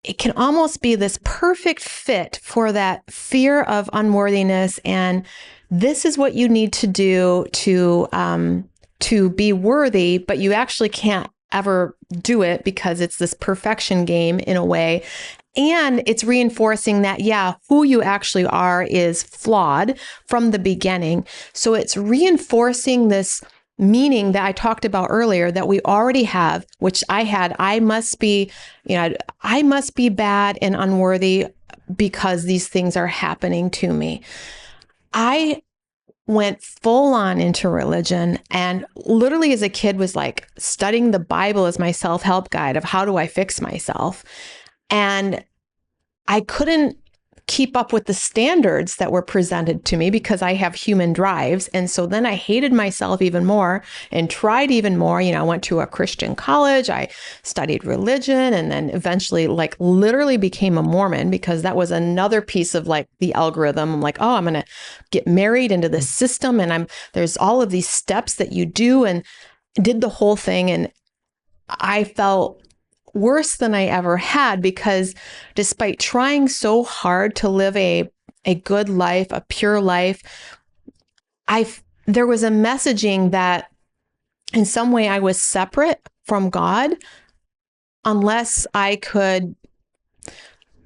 it can almost be this perfect fit for that fear of unworthiness. And this is what you need to do to be worthy, but you actually can't ever do it because it's this perfection game in a way. And it's reinforcing that, yeah, who you actually are is flawed from the beginning. So it's reinforcing this meaning that I talked about earlier that we already have, which I had. I must be bad and unworthy because these things are happening to me. I went full on into religion and literally as a kid was like studying the Bible as my self-help guide of how do I fix myself. And I couldn't keep up with the standards that were presented to me because I have human drives. And so then I hated myself even more and tried even more. You know, I went to a Christian college, I studied religion, and then eventually like literally became a Mormon because that was another piece of like the algorithm. I'm like, oh, I'm going to get married into this system. And there's all of these steps that you do, and did the whole thing. And I felt worse than I ever had because despite trying so hard to live a good life, a pure life, there was a messaging that in some way I was separate from God unless I could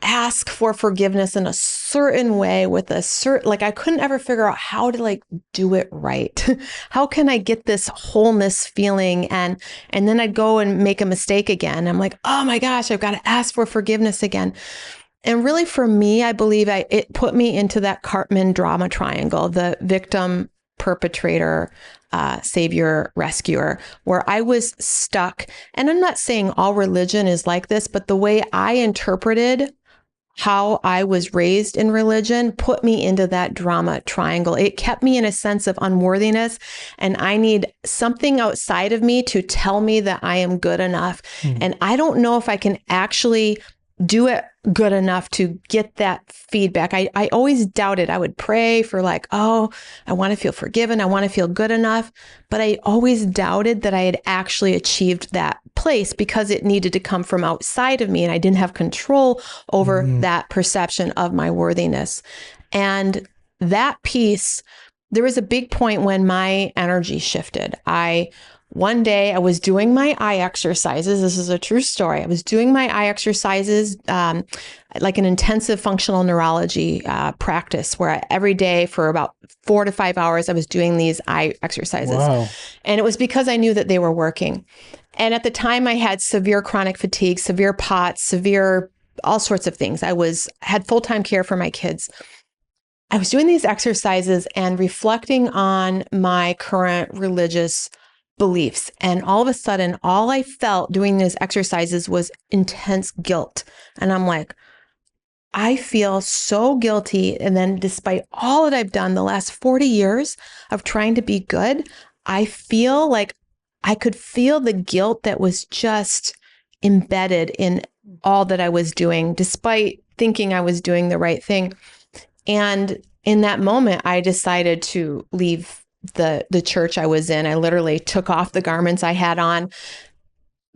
ask for forgiveness in a certain way with a certain, like I couldn't ever figure out how to like do it right. How can I get this wholeness feeling? And then I'd go and make a mistake again. I'm like, oh my gosh, I've got to ask for forgiveness again. And really for me, I believe it put me into that Karpman drama triangle, the victim, perpetrator, savior, rescuer, where I was stuck. And I'm not saying all religion is like this, but the way I interpreted how I was raised in religion put me into that drama triangle. It kept me in a sense of unworthiness, and I need something outside of me to tell me that I am good enough. Mm-hmm. And I don't know if I can actually do it good enough to get that feedback. I always doubted. I would pray for like, oh, I want to feel forgiven. I want to feel good enough. But I always doubted that I had actually achieved that place because it needed to come from outside of me. And I didn't have control over that perception of my worthiness. And that piece, there was a big point when my energy shifted. One day I was doing my eye exercises. This is a true story. I was doing my eye exercises, like an intensive functional neurology practice where every day for about 4 to 5 hours, I was doing these eye exercises. Wow. And it was because I knew that they were working. And at the time I had severe chronic fatigue, severe POTS, severe all sorts of things. I had full-time care for my kids. I was doing these exercises and reflecting on my current religious beliefs. And all of a sudden, all I felt doing these exercises was intense guilt. And I'm like, I feel so guilty. And then despite all that I've done the last 40 years of trying to be good, I feel like I could feel the guilt that was just embedded in all that I was doing, despite thinking I was doing the right thing. And in that moment, I decided to leave the church I was in. I literally took off the garments I had on.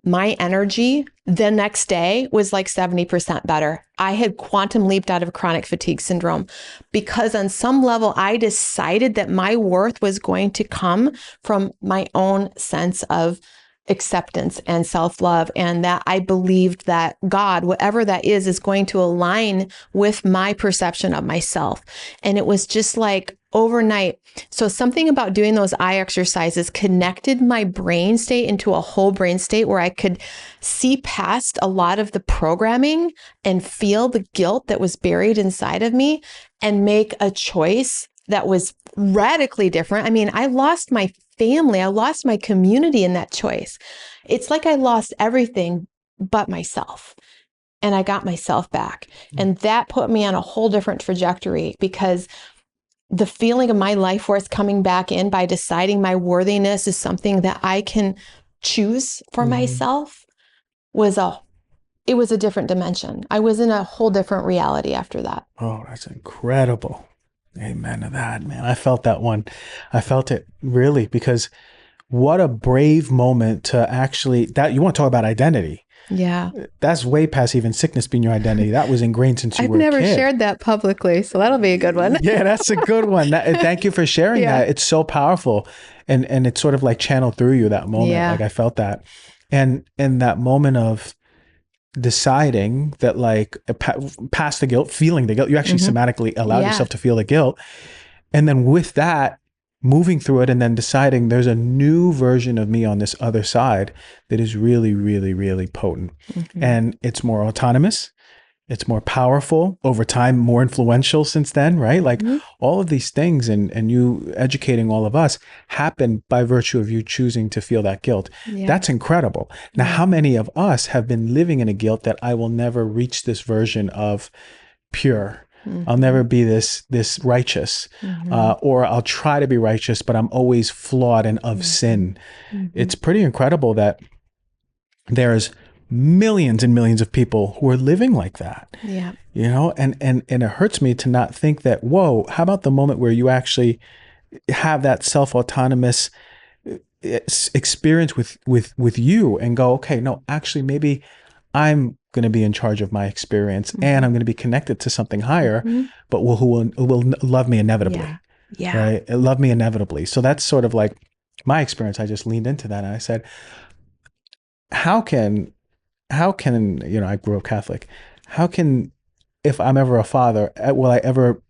My energy the next day was like 70% better. I had quantum leaped out of chronic fatigue syndrome because on some level, I decided that my worth was going to come from my own sense of acceptance and self-love, and that I believed that God, whatever that is going to align with my perception of myself. And it was just like overnight. So something about doing those eye exercises connected my brain state into a whole brain state where I could see past a lot of the programming and feel the guilt that was buried inside of me and make a choice that was radically different. I mean, I lost my family, I lost my community in that choice. It's like I lost everything but myself. And I got myself back. And that put me on a whole different trajectory because the feeling of my life force coming back in by deciding my worthiness is something that I can choose for myself it was a different dimension. I was in a whole different reality after that. Oh, that's incredible. Amen to that, man. I felt that one. I felt it really because what a brave moment to actually, that you want to talk about identity. Yeah. That's way past even sickness being your identity. That was ingrained since you were a kid. I've never shared that publicly, so that'll be a good one. Yeah, that's a good one. Thank you for sharing that. It's so powerful. And it's sort of like channeled through you that moment. Yeah. Like I felt that. And that moment of deciding that like past the guilt, feeling the guilt, you actually somatically allowed yourself to feel the guilt. And then with that, moving through it and then deciding there's a new version of me on this other side that is really, really, really potent. And it's more autonomous. It's more powerful over time, more influential since then, right? Like all of these things and you educating all of us happened by virtue of you choosing to feel that guilt. Yeah. That's incredible. Now, how many of us have been living in a guilt that I will never reach this version of pure? I'll never be this righteous, or I'll try to be righteous, but I'm always flawed and of sin. It's pretty incredible that there's millions and millions of people who are living like that. Yeah. You know, and it hurts me to not think that, whoa, how about the moment where you actually have that self-autonomous experience with you and go, okay, no, actually maybe I'm going to be in charge of my experience and I'm going to be connected to something higher, but who will love me inevitably. Yeah. Right. Love me inevitably. So that's sort of like my experience. I just leaned into that and I said, how can, you know, I grew up Catholic. How can, if I'm ever a father, will I ever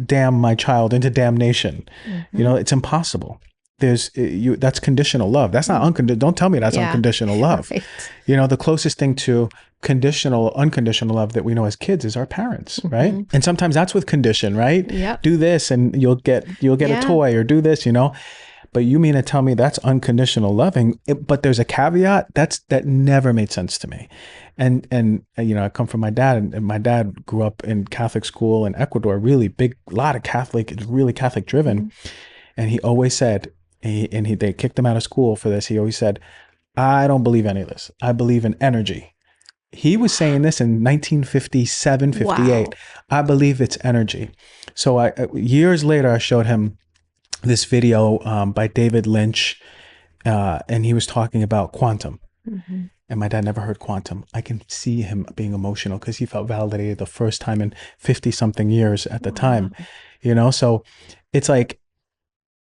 damn my child into damnation? You know, it's impossible. That's conditional love. That's not unconditional. Don't tell me that's unconditional love. Right. You know, the closest thing to unconditional love that we know as kids is our parents, right? And sometimes that's with condition, right? Yep. Do this and you'll get a toy, or do this, you know. But you mean to tell me that's unconditional loving? But there's a caveat that never made sense to me. And you know, I come from my dad, and my dad grew up in Catholic school in Ecuador, really big, lot of Catholic, really Catholic driven. And he always said, they kicked him out of school for this. He always said, I don't believe any of this. I believe in energy. He was saying this in 1957, 58. Wow. I believe it's energy. So years later, I showed him this video by David Lynch, and he was talking about quantum. And my dad never heard quantum. I can see him being emotional because he felt validated the first time in 50 something years at the time, you know? So it's like,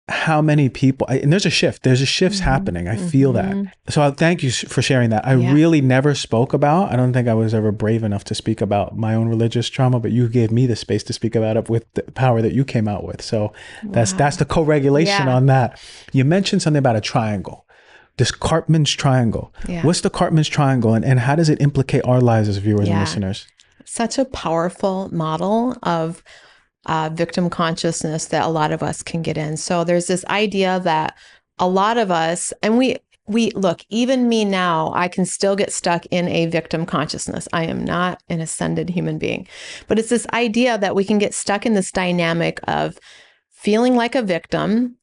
how many people, and there's a shift happening. I feel that. So thank you for sharing that. I really never spoke about, I don't think I was ever brave enough to speak about my own religious trauma, but you gave me the space to speak about it with the power that you came out with. So that's the co-regulation on that. You mentioned something about a triangle, this Karpman's triangle. What's the Karpman's triangle, and how does it implicate our lives as viewers and listeners? Such a powerful model of victim consciousness that a lot of us can get in. So there's this idea that a lot of us, and even me now, I can still get stuck in a victim consciousness. I am not an ascended human being, but it's this idea that we can get stuck in this dynamic of feeling like a victim,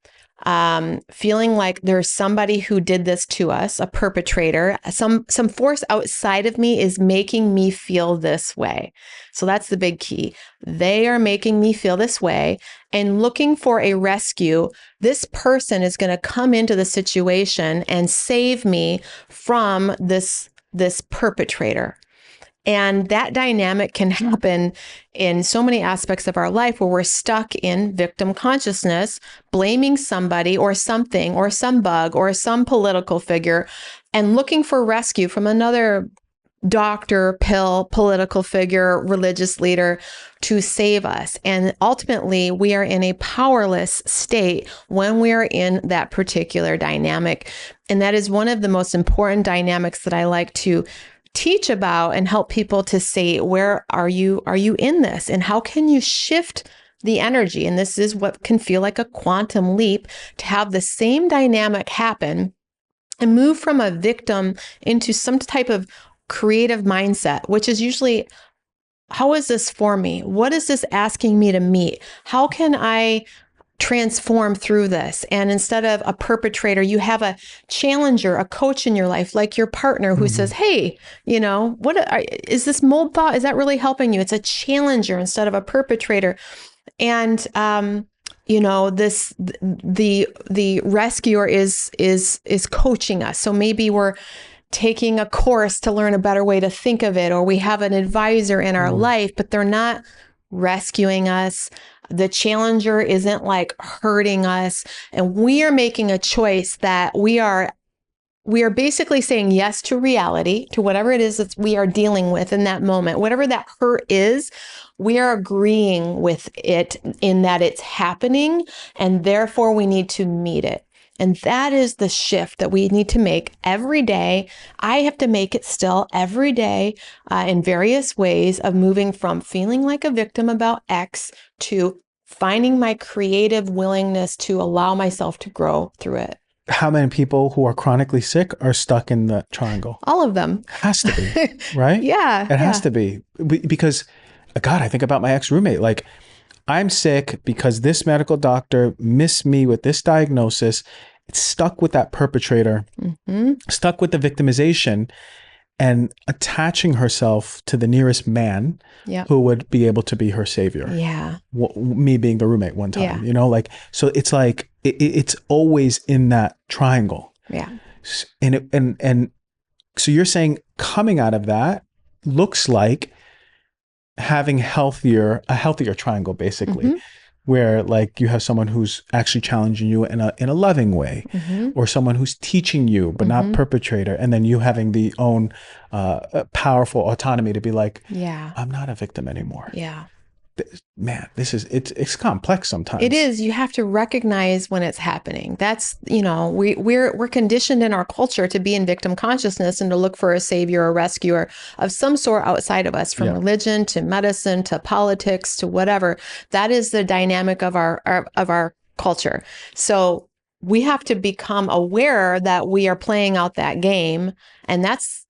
feeling like there's somebody who did this to us, a perpetrator, some force outside of me is making me feel this way. So that's the big key. They are making me feel this way and looking for a rescue. This person is going to come into the situation and save me from this perpetrator. And that dynamic can happen in so many aspects of our life where we're stuck in victim consciousness, blaming somebody or something or some bug or some political figure and looking for rescue from another doctor, pill, political figure, religious leader to save us. And ultimately, we are in a powerless state when we are in that particular dynamic. And that is one of the most important dynamics that I like to teach about and help people to say, where are you in this? And how can you shift the energy? And this is what can feel like a quantum leap to have the same dynamic happen and move from a victim into some type of creative mindset, which is usually, how is this for me? What is this asking me to meet? How can I transform through this? And instead of a perpetrator, you have a challenger, a coach in your life, like your partner who says, hey, is this mold thought? Is that really helping you? It's a challenger instead of a perpetrator. And, the rescuer is coaching us. So maybe we're taking a course to learn a better way to think of it, or we have an advisor in our life, but they're not rescuing us. The challenger isn't like hurting us. And we are making a choice that we are basically saying yes to reality, to whatever it is that we are dealing with in that moment. Whatever that hurt is, we are agreeing with it in that it's happening, and therefore we need to meet it. And that is the shift that we need to make every day. I have to make it still every day in various ways of moving from feeling like a victim about X to finding my creative willingness to allow myself to grow through it. How many people who are chronically sick are stuck in the triangle? All of them. Has to be, right? Yeah. It has to be. Because, God, I think about my ex-roommate. Like, I'm sick because this medical doctor missed me with this diagnosis. It's stuck with that perpetrator, stuck with the victimization, and attaching herself to the nearest man who would be able to be her savior. Yeah. Me being the roommate one time, so it's like, it's always in that triangle. Yeah. And so you're saying coming out of that looks like having a healthier triangle, basically, where like you have someone who's actually challenging you in a loving way, or someone who's teaching you but not perpetrator, and then you having the own powerful autonomy to be like, I'm not a victim anymore. Yeah. Man, it's complex sometimes. It is. You have to recognize when it's happening. That's, we're conditioned in our culture to be in victim consciousness and to look for a savior or rescuer of some sort outside of us, from religion to medicine to politics to whatever. That is the dynamic of our culture. So we have to become aware that we are playing out that game, and that's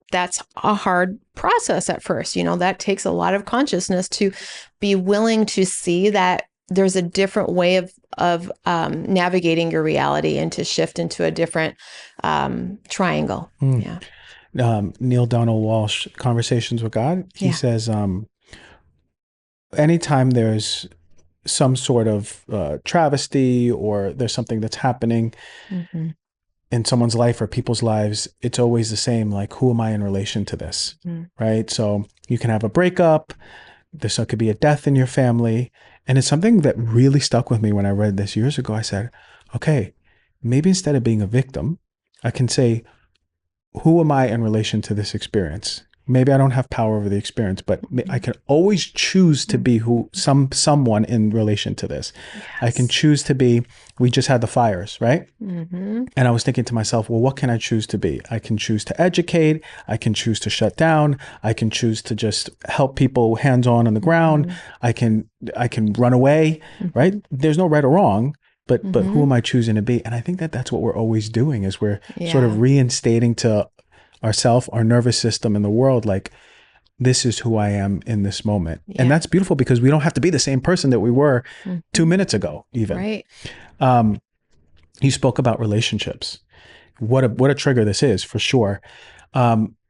a hard process at first. That takes a lot of consciousness to be willing to see that there's a different way of navigating your reality and to shift into a different triangle. Yeah. Neil Donald Walsh, Conversations with God, he says, anytime there's some sort of travesty, or there's something that's happening in someone's life or people's lives, it's always the same. Like, who am I in relation to this? Right? So you can have a breakup. There could be a death in your family. And it's something that really stuck with me when I read this years ago. I said, okay, maybe instead of being a victim, I can say, who am I in relation to this experience? Maybe I don't have power over the experience, but I can always choose to be someone in relation to this. Yes. I can choose to be, we just had the fires, right? And I was thinking to myself, well, what can I choose to be? I can choose to educate. I can choose to shut down. I can choose to just help people hands-on the ground. I can run away, right? There's no right or wrong, but who Mm-hmm. am I choosing to be? And I think that that's what we're always doing, is we're sort Yeah. of reinstating to ourself, our nervous system, and the world, like, this is who I am in this moment. And Yeah. that's beautiful because we don't have to be the same person that we were Mm-hmm. 2 minutes ago, even. Right. Um, you spoke about relationships. What a trigger this is, for sure.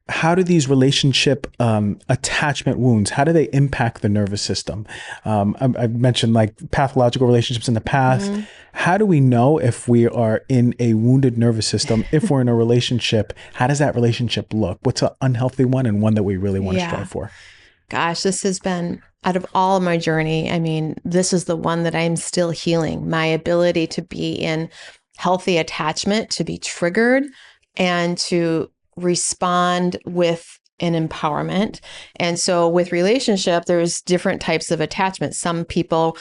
How do these relationship attachment wounds, how do they impact the nervous system? I've mentioned like pathological relationships in the past. Mm-hmm. How do we know if we are in a wounded nervous system? If we're in a relationship, how does that relationship look? What's an unhealthy one and one that we really want to Yeah. strive for? Gosh, this has been, out of all of my journey, I mean, this is the one that I'm still healing. My ability to be in healthy attachment, to be triggered, and to respond with an empowerment. And so with relationship, there's different types of attachment. Some people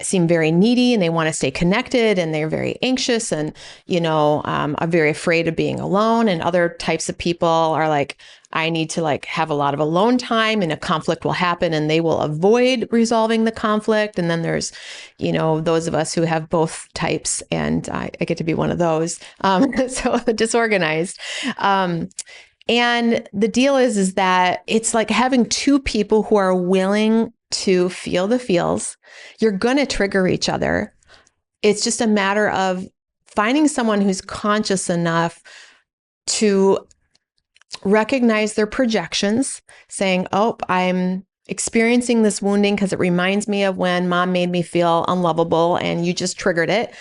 seem very needy and they want to stay connected, and they're very anxious and, are very afraid of being alone. And other types of people are like, I need to like have a lot of alone time, and a conflict will happen and they will avoid resolving the conflict. And then there's, those of us who have both types, and I get to be one of those. So disorganized. And the deal is that it's like having two people who are willing to feel the feels. You're going to trigger each other. It's just a matter of finding someone who's conscious enough to recognize their projections, saying, oh, I'm experiencing this wounding because it reminds me of when mom made me feel unlovable and you just triggered it.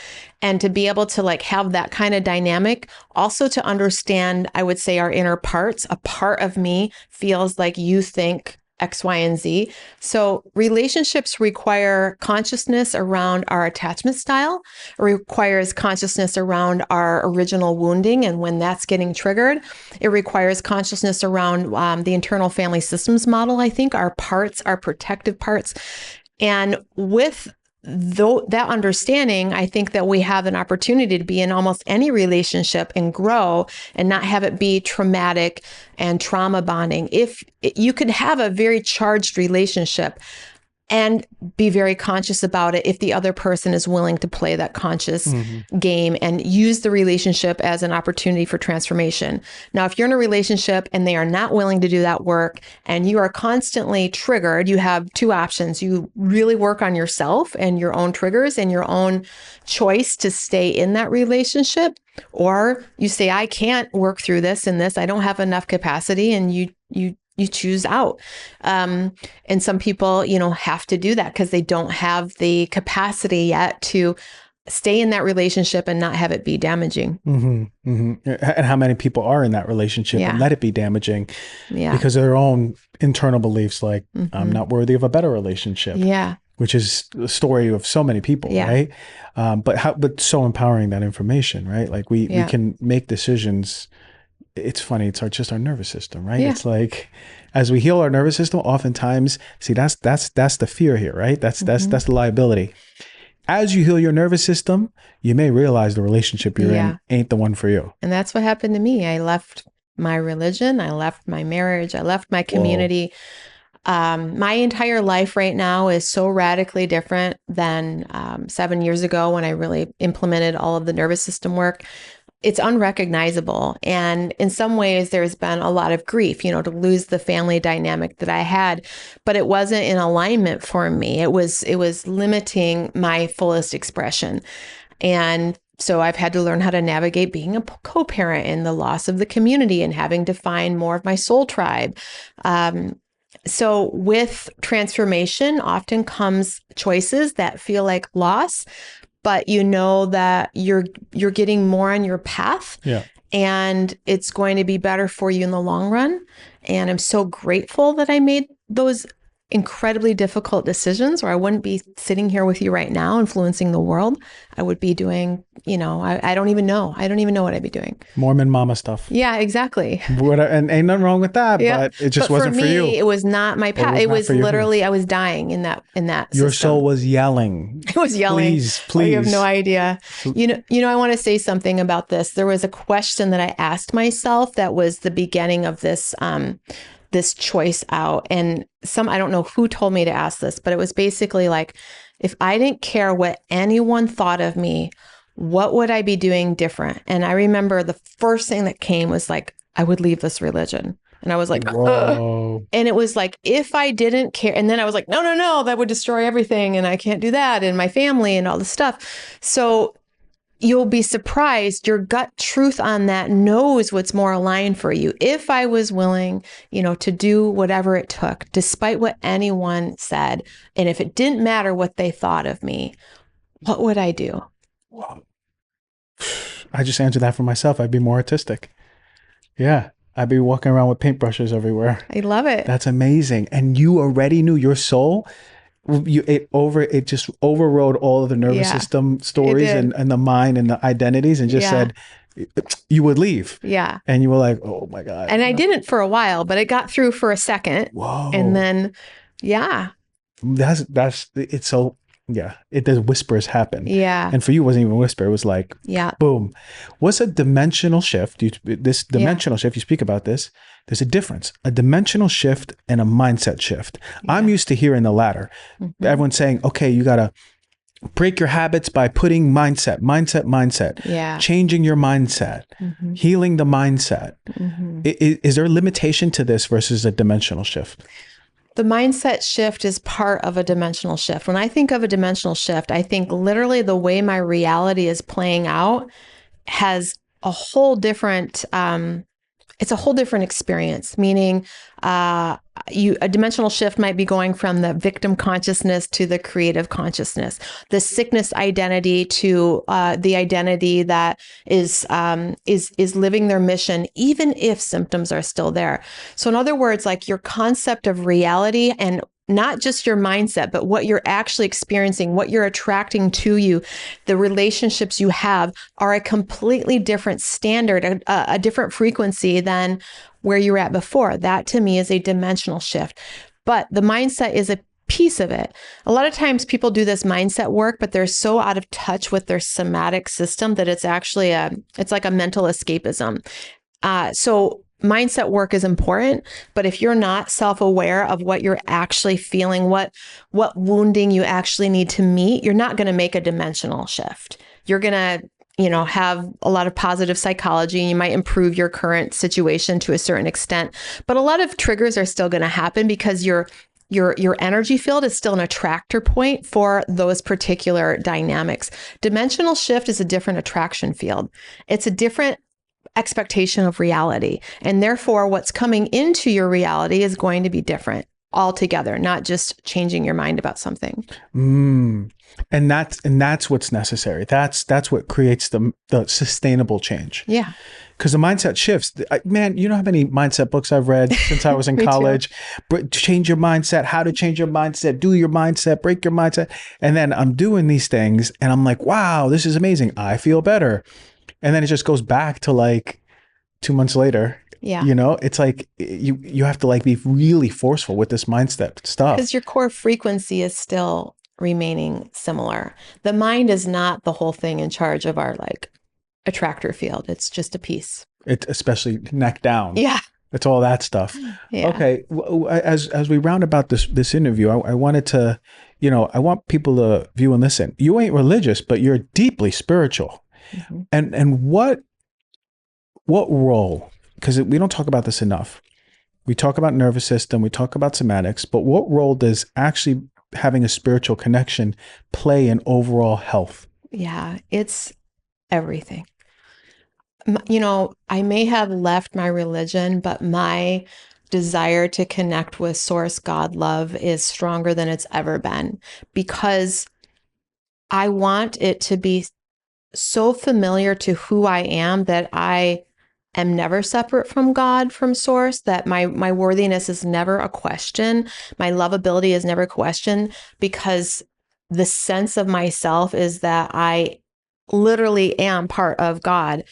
And to be able to like have that kind of dynamic, also to understand, I would say, our inner parts. A part of me feels like you think X, Y, and Z. So relationships require consciousness around our attachment style. It requires consciousness around our original wounding and when that's getting triggered. It requires consciousness around the internal family systems model, I think, our parts, our protective parts. And with that understanding, I think that we have an opportunity to be in almost any relationship and grow and not have it be traumatic and trauma bonding. If you could have a very charged relationship and be very conscious about it if the other person is willing to play that conscious game and use the relationship as an opportunity for transformation. Now, if you're in a relationship and they are not willing to do that work and you are constantly triggered, you have two options. You really work on yourself and your own triggers and your own choice to stay in that relationship, or you say, I can't work through this and this. I don't have enough capacity, and you choose out. And some people, have to do that because they don't have the capacity yet to stay in that relationship and not have it be damaging. And how many people are in that relationship and let it be damaging because of their own internal beliefs, like, I'm not worthy of a better relationship. Which is the story of so many people, right? But so empowering, that information, right? Like we can make decisions. It's funny. It's just our nervous system, right? It's like, as we heal our nervous system, oftentimes, see, that's the fear here, right? That's the liability. As you heal your nervous system, you may realize the relationship you're in ain't the one for you. And that's what happened to me. I left my religion. I left my marriage. I left my community. My entire life right now is so radically different than 7 years ago when I really implemented all of the nervous system work. It's unrecognizable. And in some ways, there's been a lot of grief, to lose the family dynamic that I had, but it wasn't in alignment for me. It was limiting my fullest expression. And so I've had to learn how to navigate being a co-parent and the loss of the community and having to find more of my soul tribe. So with transformation often comes choices that feel like loss, but you know that you're getting more on your path, and it's going to be better for you in the long run. And I'm so grateful that I made those incredibly difficult decisions, or I wouldn't be sitting here with you right now influencing the world. I would be doing, I don't even know. I don't even know what I'd be doing. Mormon mama stuff. Yeah, exactly. And ain't nothing wrong with that, but it just wasn't for you. It was not my path. It was literally, I was dying in that Your system. soul was yelling. It was yelling. Please. Oh, you have no idea. I want to say something about this. There was a question that I asked myself that was the beginning of this choice out. And I don't know who told me to ask this, but it was basically like, If I didn't care what anyone thought of me, what would I be doing different? And I remember the first thing that came was like, I would leave this religion. And I was like, ugh. Whoa. And it was like, if I didn't care, and then I was like, no, no, no, that would destroy everything. And I can't do that. And my family and all this stuff. So you'll be surprised. Your gut truth on that knows what's more aligned for you. If I was willing, to do whatever it took, despite what anyone said, and if it didn't matter what they thought of me, what would I do? Whoa. I just answered that for myself. I'd be more artistic. Yeah. I'd be walking around with paintbrushes everywhere. I love it. That's amazing. And you already knew your soul. It just overrode all of the nervous system stories and the mind and the identities and just said you would leave. Yeah. And you were like, oh my God. And I didn't for a while, but it got through for a second. Whoa. And then, That's it's so, it does whispers happen. Yeah. And for you, it wasn't even a whisper. It was like, boom. What's a dimensional shift? This dimensional shift, you speak about this. There's a difference, a dimensional shift and a mindset shift. I'm used to hearing the latter. Mm-hmm. Everyone's saying, okay, you got to break your habits by putting mindset. Yeah. Changing your mindset, healing the mindset. Mm-hmm. Is there a limitation to this versus a dimensional shift? The mindset shift is part of a dimensional shift. When I think of a dimensional shift, I think literally the way my reality is playing out has a whole different, it's a whole different experience, meaning a dimensional shift might be going from the victim consciousness to the creative consciousness, the sickness identity to the identity that is living their mission, even if symptoms are still there. So in other words, like your concept of reality and not just your mindset, but what you're actually experiencing, what you're attracting to you, the relationships you have are a completely different standard, a different frequency than where you were at before. That to me is a dimensional shift. But the mindset is a piece of it. A lot of times people do this mindset work, but they're so out of touch with their somatic system that it's actually it's like a mental escapism. So mindset work is important, but if you're not self-aware of what you're actually feeling, what wounding you actually need to meet, you're not going to make a dimensional shift. You're going to, have a lot of positive psychology. You might improve your current situation to a certain extent, but a lot of triggers are still going to happen because your energy field is still an attractor point for those particular dynamics. Dimensional shift is a different attraction field. It's a different expectation of reality. And therefore, what's coming into your reality is going to be different altogether, not just changing your mind about something. And that's what's necessary. That's what creates the sustainable change. Yeah. Because the mindset shifts. Man, you know how many mindset books I've read since I was in college? Change your mindset, how to change your mindset, do your mindset, break your mindset. And then I'm doing these things and I'm like, wow, this is amazing. I feel better. And then it just goes back to like 2 months later. Yeah. It's like you have to like be really forceful with this mindset stuff. Because your core frequency is still remaining similar. The mind is not the whole thing in charge of our like attractor field. It's just a piece. It especially neck down. Yeah. It's all that stuff. Yeah. Okay. As we round about this interview, I wanted to, I want people to view and listen. You ain't religious, but you're deeply spiritual. Mm-hmm. And what role, because we don't talk about this enough. We talk about nervous system, we talk about somatics, but what role does actually having a spiritual connection play in overall health? Yeah, it's everything. I may have left my religion, but my desire to connect with source, God, love is stronger than it's ever been because I want it to be so familiar to who I am that I am never separate from God, from source, that my worthiness is never a question. My lovability is never a question because the sense of myself is that I literally am part of God.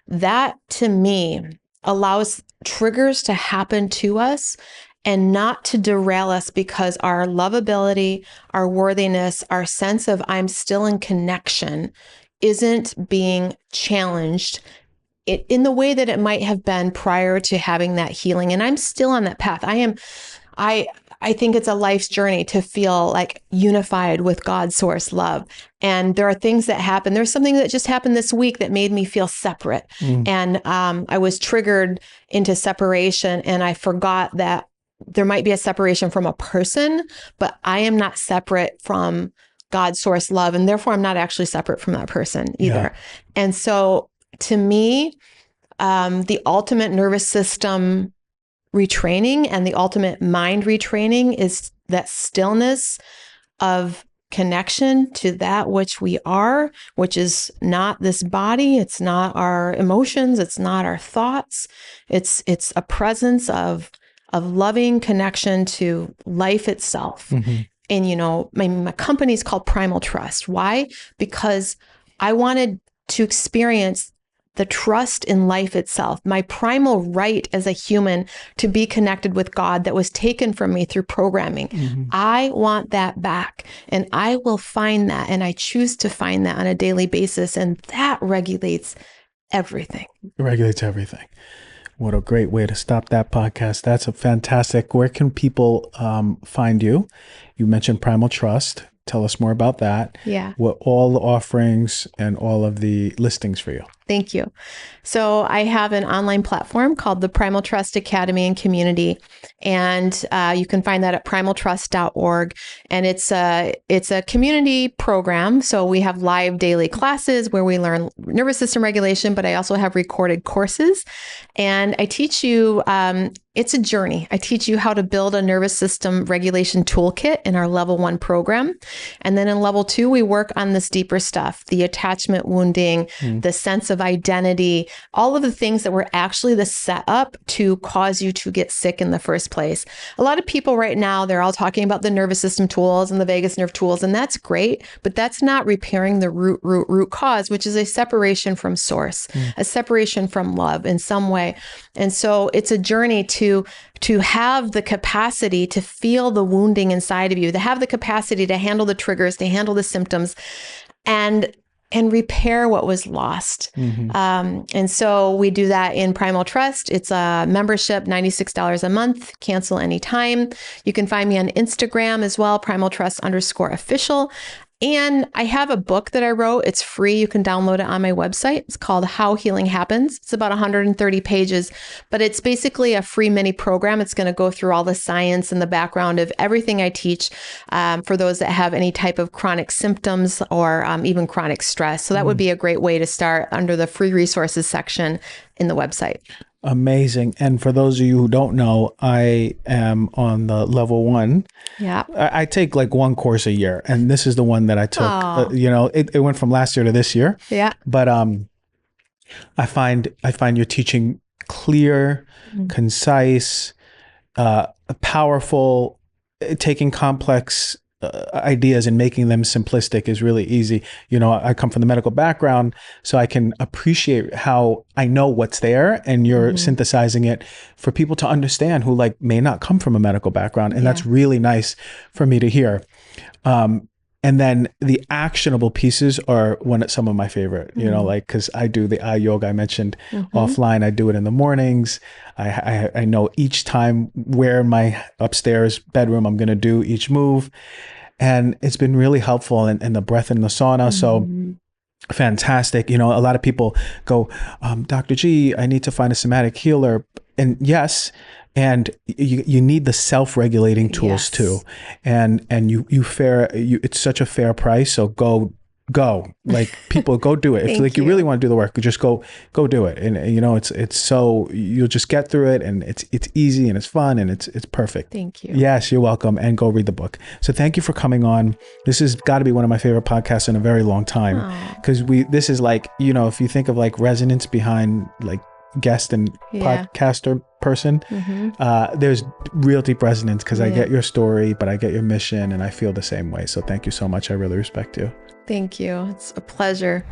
That to me allows triggers to happen to us and not to derail us because our lovability, our worthiness, our sense of I'm still in connection isn't being challenged in the way that it might have been prior to having that healing. And I'm still on that path. I I think it's a life's journey to feel like unified with God's source love. And there are things that happen. There's something that just happened this week that made me feel separate. And I was triggered into separation, and I forgot that there might be a separation from a person, but I am not separate from God's source love. And therefore, I'm not actually separate from that person either. And so to me, the ultimate nervous system retraining and the ultimate mind retraining is that stillness of connection to that which we are, which is not this body. It's not our emotions. It's not our thoughts. It's a presence of loving connection to life itself. And, you know, my company is called Primal Trust. Why? Because I wanted to experience the trust in life itself, my primal right as a human to be connected with God that was taken from me through programming. I want that back, and I will find that, and I choose to find that on a daily basis, and that regulates everything. It regulates everything. What a great way to stop that podcast. That's a fantastic. Where can people find you? You mentioned Primal Trust. Tell us more about that. Yeah. What all the offerings and all of the listings for you. Thank you. So I have an online platform called the Primal Trust Academy and Community, and you can find that at primaltrust.org. And it's a community program. So we have live daily classes where we learn nervous system regulation, but I also have recorded courses, and I teach you. It's a journey. I teach you how to build a nervous system regulation toolkit in our level 1 program. And then in level 2, we work on this deeper stuff, the attachment wounding, the sense of identity, all of the things that were actually the setup to cause you to get sick in the first place. A lot of people right now, they're all talking about the nervous system tools and the vagus nerve tools, and that's great, but that's not repairing the root cause, which is a separation from source, a separation from love in some way. And so it's a journey to have the capacity to feel the wounding inside of you, to have the capacity to handle the triggers, to handle the symptoms, and repair what was lost. And so we do that in Primal Trust. It's a membership, $96 a month, cancel anytime. You can find me on Instagram as well, primaltrust_official. And I have a book that I wrote. It's free. You can download it on my website. It's called How Healing Happens. It's about 130 pages, but it's basically a free mini program. It's going to go through all the science and the background of everything I teach for those that have any type of chronic symptoms or even chronic stress. So that would be a great way to start under the free resources section in the website. Amazing. And for those of you who don't know, I am on the level 1. Yeah. I take like one course a year, and this is the one that I took. It went from last year to this year. Yeah. But I find you're teaching clear, concise, powerful, taking complex ideas and making them simplistic is really easy. You know, I come from the medical background, so I can appreciate how I know what's there, and you're synthesizing it for people to understand who like may not come from a medical background. And that's really nice for me to hear. And then the actionable pieces are some of my favorite, you know, like, cause I do the eye yoga I mentioned offline. I do it in the mornings. I know each time where in my upstairs bedroom I'm going to do each move. And it's been really helpful, and the breath in the sauna. So fantastic. You know, a lot of people go, Dr. G, I need to find a somatic healer. And yes, and you need the self-regulating tools too. And it's such a fair price. So go, like people go do it. If like you really want to do the work, just go do it. And you know, it's so you'll just get through it, and it's easy and it's fun and it's perfect. Thank you. Yes, you're welcome. And go read the book. So thank you for coming on. This has got to be one of my favorite podcasts in a very long time, because this is like, you know, if you think of like resonance behind like guest and podcaster person, there's real deep resonance, because I get your story, but I get your mission, and I feel the same way. So thank you so much. I really respect you. Thank you. It's a pleasure.